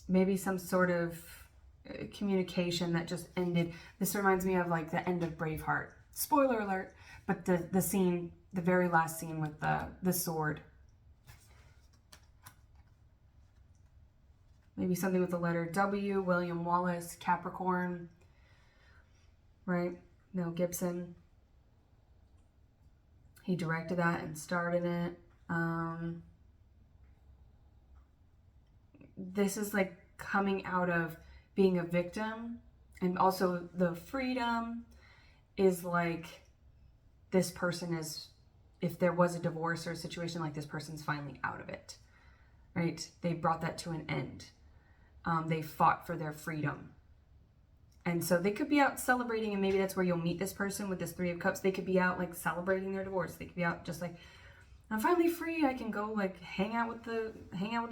maybe some sort of communication that just ended. This reminds me of like the end of Braveheart. Spoiler alert, but the scene, the very last scene with the sword. Maybe something with the letter W, William Wallace, Capricorn, right? Mel Gibson. He directed that and starred in it. This is like coming out of being a victim, and also the freedom is like this person is, if there was a divorce or a situation like this, person's finally out of it, right? They brought that to an end. They fought for their freedom. And so they could be out celebrating, and maybe that's where you'll meet this person with this Three of Cups. They could be out like celebrating their divorce. They could be out just like, I'm finally free. I can go like hang out with the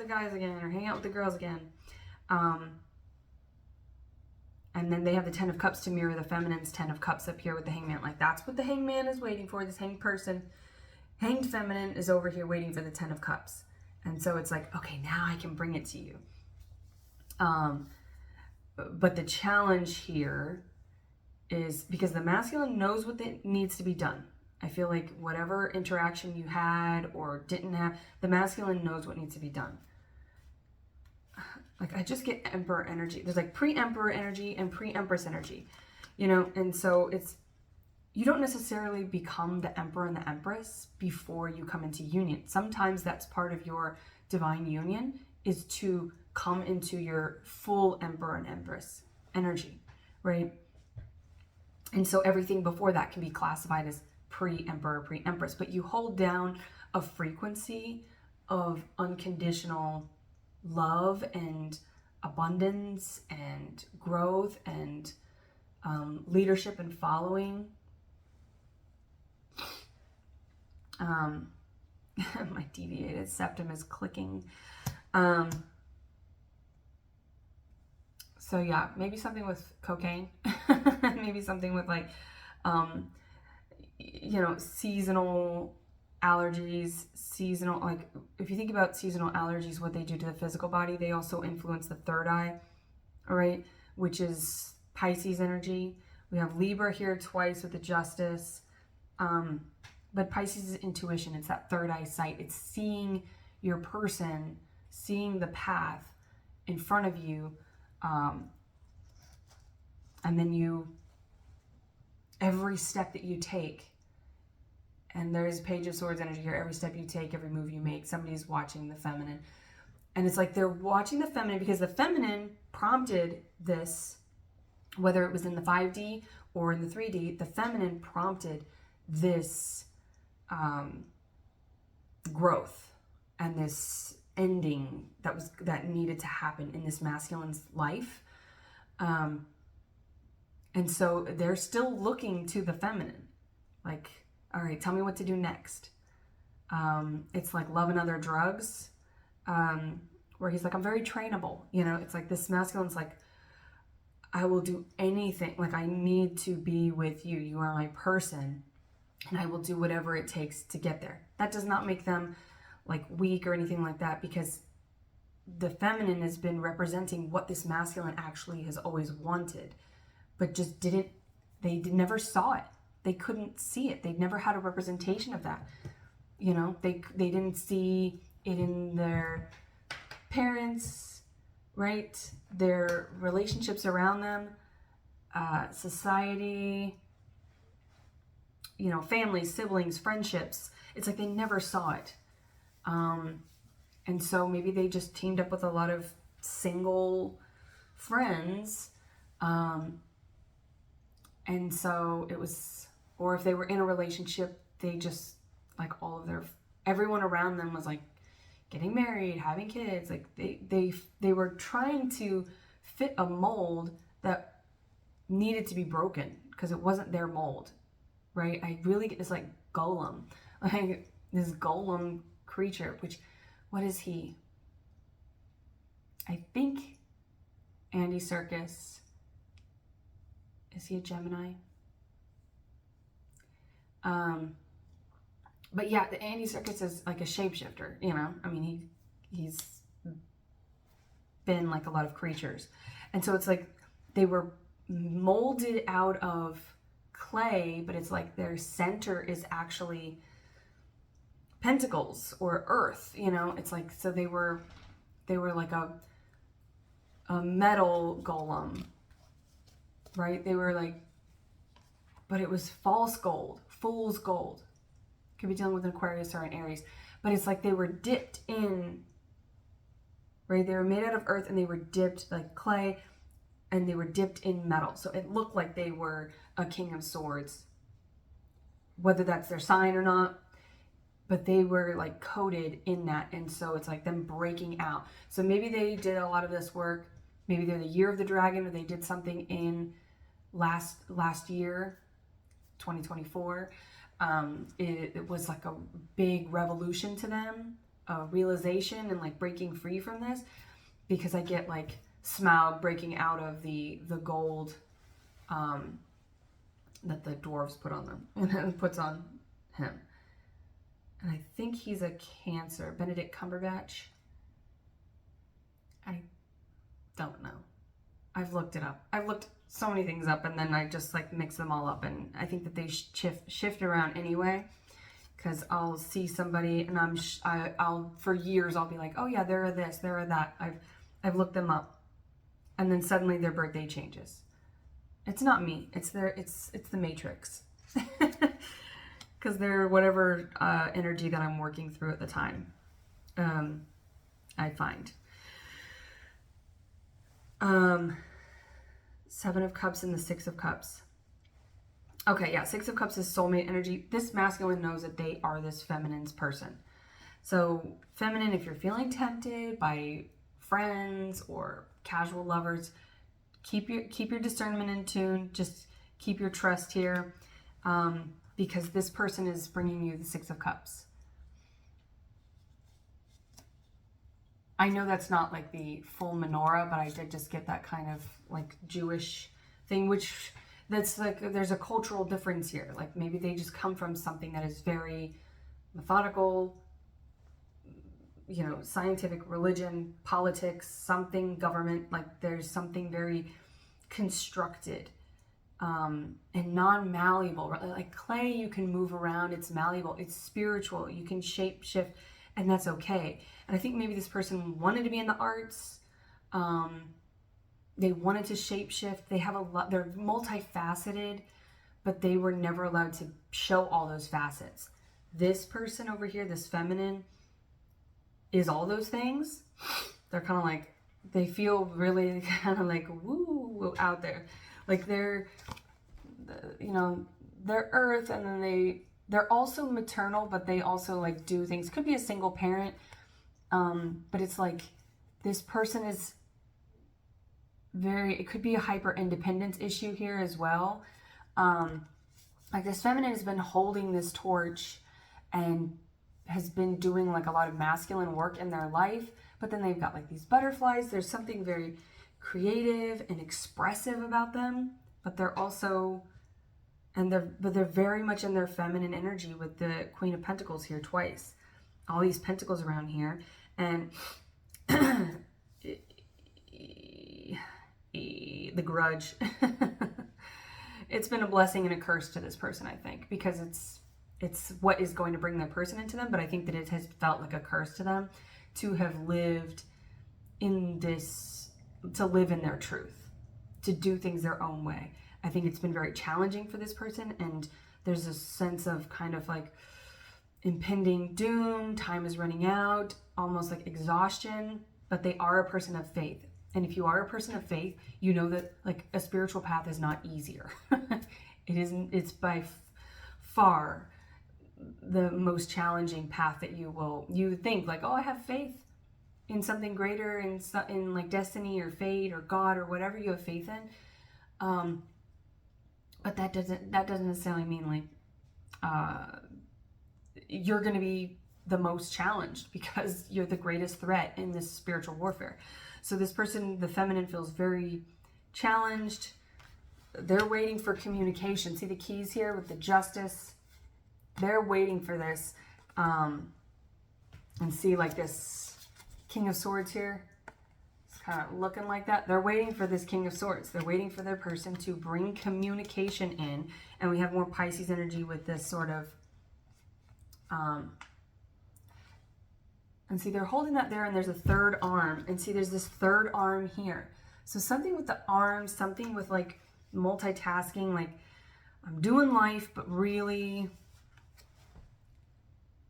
guys again, or hang out with the girls again. And then they have the Ten of Cups to mirror the feminine's Ten of Cups up here with the Hangman. Like, that's what the Hangman is waiting for. This hanged person, hanged feminine, is over here waiting for the Ten of Cups. And so it's like, okay, now I can bring it to you. But the challenge here is because the masculine knows what needs to be done. I feel like whatever interaction you had or didn't have, the masculine knows what needs to be done. Like, I just get Emperor energy. There's like pre-Emperor energy and pre-Empress energy, you know? And so it's, you don't necessarily become the Emperor and the Empress before you come into union. Sometimes that's part of your divine union, is to come into your full Emperor and Empress energy, right? And so everything before that can be classified as pre-Emperor, pre-Empress, but you hold down a frequency of unconditional love and abundance and growth and leadership and following. My deviated septum is clicking. So yeah, maybe something with cocaine, maybe something with like, you know, seasonal allergies, like if you think about seasonal allergies, what they do to the physical body, they also influence the third eye, all right, which is Pisces energy. We have Libra here twice with the Justice. But Pisces is intuition. It's that third eye sight. It's seeing your person, seeing the path in front of you. And then every step that you take, and there's Page of Swords energy here, every step you take, every move you make, somebody's watching the feminine. And it's like they're watching the feminine because the feminine prompted this, whether it was in the 5D or in the 3D, the feminine prompted this growth and this ending that needed to happen in this masculine's life. And so they're still looking to the feminine. Like, all right, tell me what to do next. It's like Love and Other Drugs, where he's like, I'm very trainable. You know, it's like this masculine's like, I will do anything. Like, I need to be with you. You are my person. And I will do whatever it takes to get there. That does not make them like weak or anything like that, because the feminine has been representing what this masculine actually has always wanted, but just never saw it. They couldn't see it. They never had a representation of that. You know, they didn't see it in their parents, right? Their relationships around them, society, you know, family, siblings, friendships. It's like they never saw it. And so maybe they just teamed up with a lot of single friends. And so it was, or if they were in a relationship, they just, like everyone around them was like getting married, having kids. Like they were trying to fit a mold that needed to be broken because it wasn't their mold, right? I really get this like golem, like this golem creature, which What is he? I think Andy Serkis. Is he a Gemini? But yeah, the Andy Serkis is like a shapeshifter, you know? I mean, he's been like a lot of creatures. And so it's like they were molded out of clay, but it's like their center is actually pentacles or earth, you know? It's like, so they were like a metal golem, right? They were like, but it was false gold, fool's gold. Could be dealing with an Aquarius or an Aries, but it's like they were dipped in, right? They were made out of earth and they were dipped like clay, and they were dipped in metal. So it looked like they were a King of Swords, whether that's their sign or not, but they were like coated in that. And so it's like them breaking out. So maybe they did a lot of this work. Maybe they're the year of the dragon, or they did something in last year, 2024. It was like a big revolution to them, a realization and like breaking free from this, because I get like Smaug breaking out of the gold that the dwarves put on them and puts on him. And I think he's a Cancer. Benedict Cumberbatch. I don't know. I've looked it up. I've looked so many things up, and then I just like mix them all up, and I think that they shift around anyway, because I'll see somebody and I'll for years I'll be like, oh yeah, they're this, they're that. I've looked them up, and then suddenly their birthday changes. It's not me. It's the Matrix, because they're whatever energy that I'm working through at the time. I find. Seven of Cups and the Six of Cups. Okay, yeah, Six of Cups is soulmate energy. This masculine knows that they are this feminine's person. So feminine, if you're feeling tempted by friends or casual lovers, keep your discernment in tune. Just keep your trust here, because this person is bringing you the Six of Cups. I know that's not like the full menorah, but I did just get that kind of like Jewish thing, which that's like, there's a cultural difference here. Like maybe they just come from something that is very methodical, you know, scientific, religion, politics, something, government, like there's something very constructed and non-malleable. Like clay, you can move around, it's malleable, it's spiritual, you can shape shift, and that's okay. And I think maybe this person wanted to be in the arts. They wanted to shape shift. They have a lot, they're multifaceted, but they were never allowed to show all those facets. This person over here, this feminine, is all those things. They're kind of like, they feel really kind of like woo out there. Like they're, you know, they're earth, and then they're also maternal, but they also like do things. Could be a single parent. But it's like this person is it could be a hyper independence issue here as well. Like this feminine has been holding this torch and has been doing like a lot of masculine work in their life, but then they've got like these butterflies. There's something very creative and expressive about them, but they're also, they're very much in their feminine energy with the Queen of Pentacles here twice. All these pentacles around here, and the grudge. It's been a blessing and a curse to this person, I think, because it's what is going to bring their person into them, but I think that it has felt like a curse to them to have lived in this, to live in their truth, to do things their own way. I think it's been very challenging for this person, and there's a sense of kind of like impending doom, time is running out, almost like exhaustion, but they are a person of faith. And if you are a person of faith, you know that like a spiritual path is not easier. It's by far the most challenging path that you think like, oh, I have faith in something greater, in like destiny or fate or God or whatever you have faith in. But that doesn't necessarily mean like, you're going to be the most challenged because you're the greatest threat in this spiritual warfare. So this person, the feminine, feels very challenged. They're waiting for communication. See the keys here with the Justice? They're waiting for this. And see like this King of Swords here? It's kind of looking like that. They're waiting for this King of Swords. They're waiting for their person to bring communication in. And we have more Pisces energy with this sort of... and see, they're holding that there, and there's a third arm. And see, there's this third arm here. So something with the arms, something with like multitasking, like I'm doing life, but really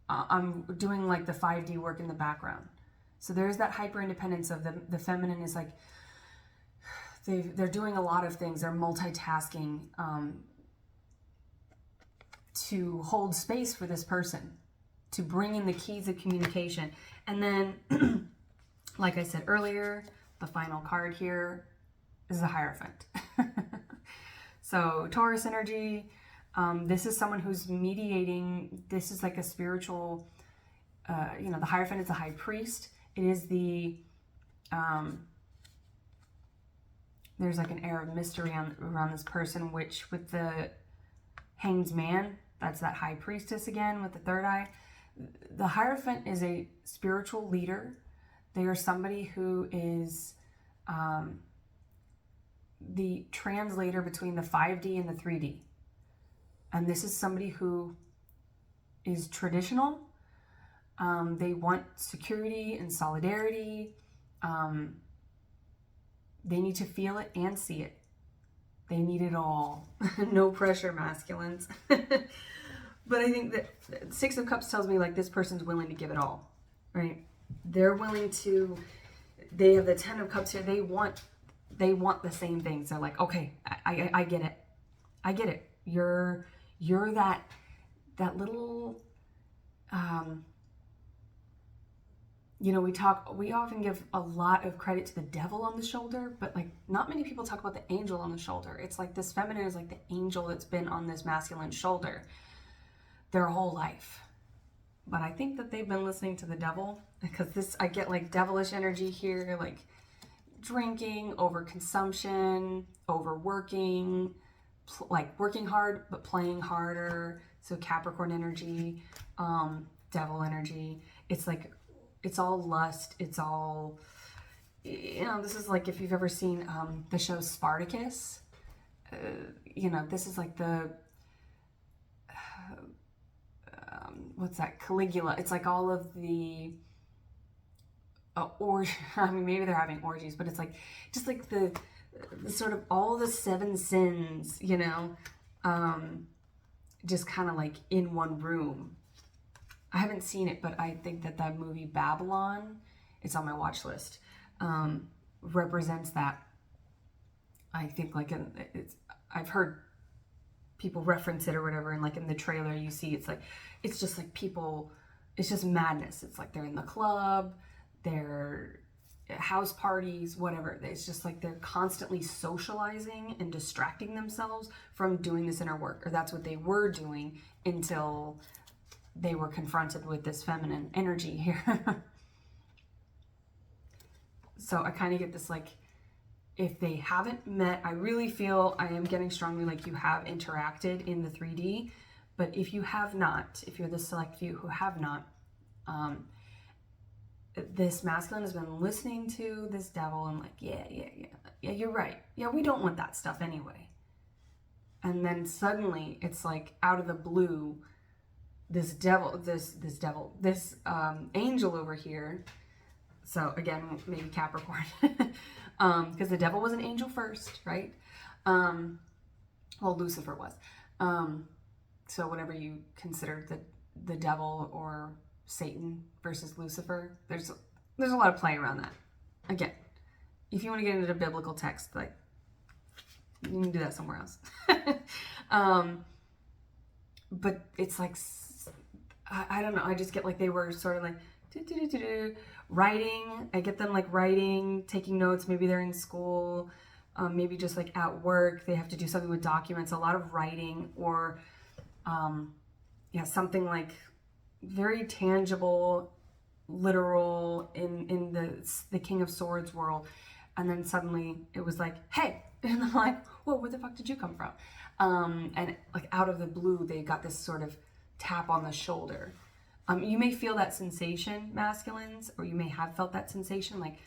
I'm doing like the 5D work in the background. So there's that hyper independence of the feminine is like, they're doing a lot of things. They're multitasking to hold space for this person, to bring in the keys of communication. And then, like I said earlier, the final card here is the Hierophant. So Taurus energy, this is someone who's mediating. This is like a spiritual, you know, the Hierophant is the high priest. It is the, there's like an air of mystery around this person, which with the Hanged Man, that's that high priestess again with the third eye. The Hierophant is a spiritual leader. They are somebody who is the translator between the 5D and the 3D. And this is somebody who is traditional. They want security and solidarity. They need to feel it and see it. They need it all. No pressure, masculines. But I think that Six of Cups tells me like this person's willing to give it all, right? They're willing to, they have the Ten of Cups here. They want the same things. They're like, okay, I get it. I get it. You're that little, you know, we often give a lot of credit to the devil on the shoulder, but like not many people talk about the angel on the shoulder. It's like this feminine is like the angel that's been on this masculine shoulder their whole life. But I think that they've been listening to the devil, because I get like devilish energy here, like drinking, overconsumption, overworking, like working hard but playing harder. So Capricorn energy, devil energy. It's like, it's all lust. It's all, you know, this is like if you've ever seen the show Spartacus, you know, this is like the, what's that, Caligula. It's like all of the, I mean, maybe they're having orgies, but it's like, just like the sort of all the seven sins, you know, just kind of like in one room. I haven't seen it, but I think that movie Babylon, it's on my watch list, represents that. I think like I've heard people reference it or whatever, and like in the trailer you see it's just like people, it's just madness. It's like they're in the club, they're at house parties, whatever. It's just like they're constantly socializing and distracting themselves from doing this inner work, or that's what they were doing until they were confronted with this feminine energy here. So I kind of get this, like, if they haven't met, I really feel I am getting strongly like you have interacted in the 3D. But if you have not, if you're the select few who have not, this masculine has been listening to this devil and like, yeah, you're right. Yeah, we don't want that stuff anyway. And then suddenly it's like out of the blue, this angel over here. So again, maybe Capricorn, because the devil was an angel first, right? Well, Lucifer was. So whatever you consider the devil or Satan versus Lucifer, there's a lot of play around that. Again, if you want to get into the biblical text, like, you can do that somewhere else. But it's like, I don't know, I just get like they were sort of like writing. I get them like writing, taking notes. Maybe they're in school, maybe just like at work, they have to do something with documents, a lot of writing, or something like very tangible, literal in the King of Swords world. And then suddenly it was like, hey, and I'm like, whoa, where the fuck did you come from? And like out of the blue, they got this sort of tap on the shoulder. You may feel that sensation, masculines, or you may have felt that sensation, like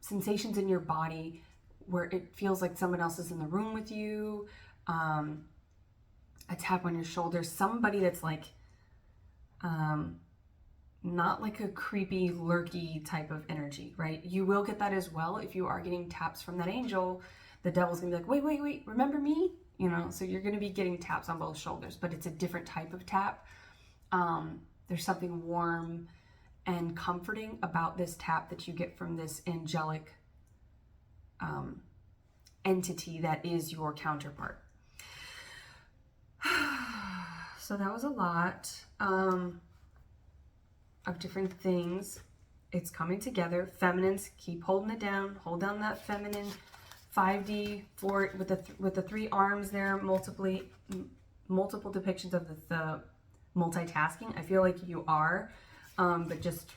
sensations in your body where it feels like someone else is in the room with you, a tap on your shoulder, somebody that's like, not like a creepy, lurky type of energy, right? You will get that as well. If you are getting taps from that angel, the devil's gonna be like, wait, remember me? You know, so you're gonna be getting taps on both shoulders, but it's a different type of tap. There's something warm and comforting about this tap that you get from this angelic entity that is your counterpart. So that was a lot of different things. It's coming together. Feminines, keep holding it down. Hold down that feminine 5D for with the 3 arms there, multiple depictions of the multitasking. I feel like you are, but just,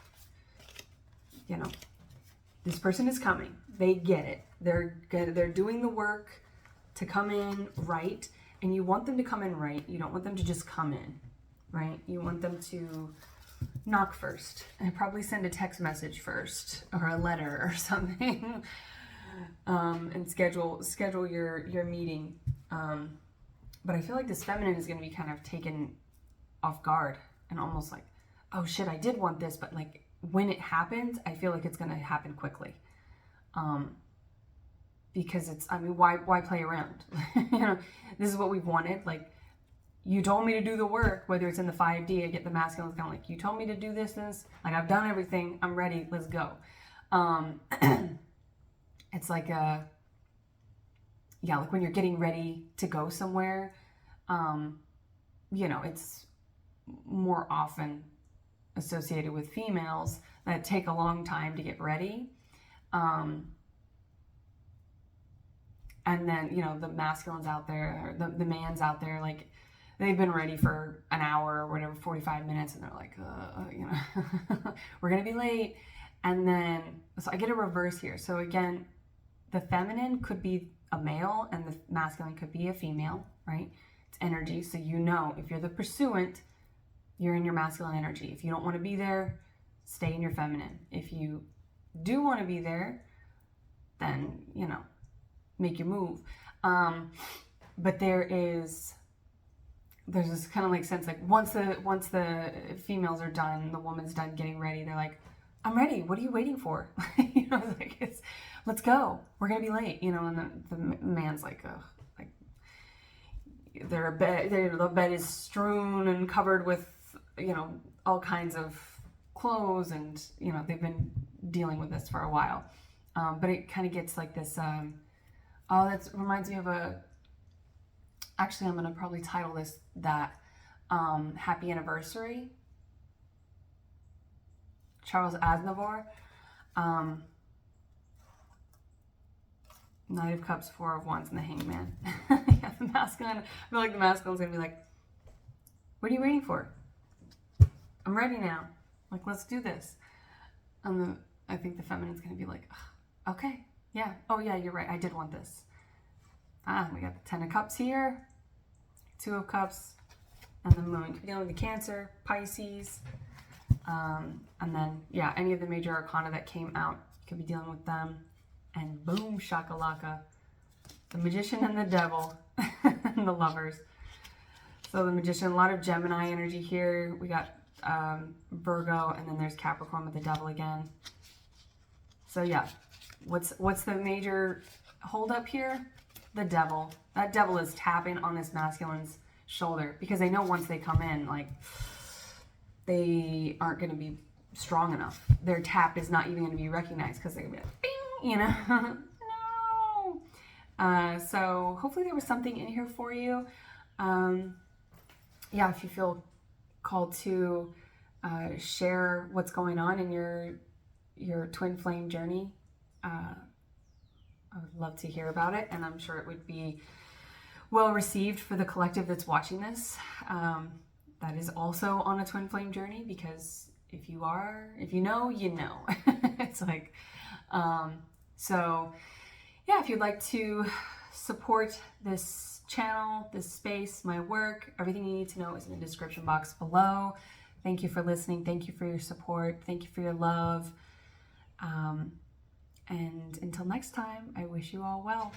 you know, this person is coming. They get it. They're doing the work to come in right, and you want them to come in right. You don't want them to just come in, right? You want them to knock first and probably send a text message first or a letter or something, and schedule your meeting. But I feel like this feminine is going to be kind of taken off guard and almost like, oh shit, I did want this, but like when it happens, I feel like it's going to happen quickly. Because it's, I mean, why play around? You know, this is what we've wanted. Like, you told me to do the work, whether it's in the 5D, I get the masculine kind of like, you told me to do this, like, I've done everything, I'm ready, let's go. It's like like when you're getting ready to go somewhere, you know, it's more often associated with females that take a long time to get ready. And then, you know, the masculines out there, or the mans out there, like, they've been ready for an hour or whatever, 45 minutes, and they're like, you know, we're going to be late. And then, so I get a reverse here. So again, the feminine could be a male and the masculine could be a female, right? It's energy. So you know, if you're the pursuant, you're in your masculine energy. If you don't want to be there, stay in your feminine. If you do want to be there, then, you know, make your move. But there's this kind of like sense, like once the females are done, the woman's done getting ready, they're like, I'm ready. What are you waiting for? You know, like, let's go. We're gonna be late. You know, and the man's like, ugh, like the bed is strewn and covered with, you know, all kinds of clothes, and you know they've been dealing with this for a while. But it kind of gets like this. Oh, that reminds me of actually, I'm going to probably title this that, Happy Anniversary. Charles Aznavour. Knight of Cups, Four of Wands, and the Hangman. Yeah, the masculine. I feel like the masculine's going to be like, what are you waiting for? I'm ready now. Like, let's do this. And I think the feminine's going to be like, okay. Yeah. Oh, yeah, you're right. I did want this. We got the 10 of Cups here, 2 of Cups, and the Moon. Could be dealing with the Cancer, Pisces, and then, yeah, any of the major arcana that came out, you could be dealing with them. And boom, shakalaka. The Magician and the Devil, and the Lovers. So the Magician, a lot of Gemini energy here. We got Virgo, and then there's Capricorn with the Devil again. So, yeah. What's the major holdup here? The devil. That devil is tapping on this masculine's shoulder because they know once they come in, like, they aren't going to be strong enough. Their tap is not even going to be recognized because they're going to be like, bing, you know. No. So hopefully there was something in here for you. Yeah, if you feel called to share what's going on in your twin flame journey, I would love to hear about it, and I'm sure it would be well received for the collective that's watching this. that is also on a twin flame journey, because if you know, you know. It's like, so yeah, if you'd like to support this channel, this space, my work, everything you need to know is in the description box below. Thank you for listening. Thank you for your support. Thank you for your love. And until next time, I wish you all well.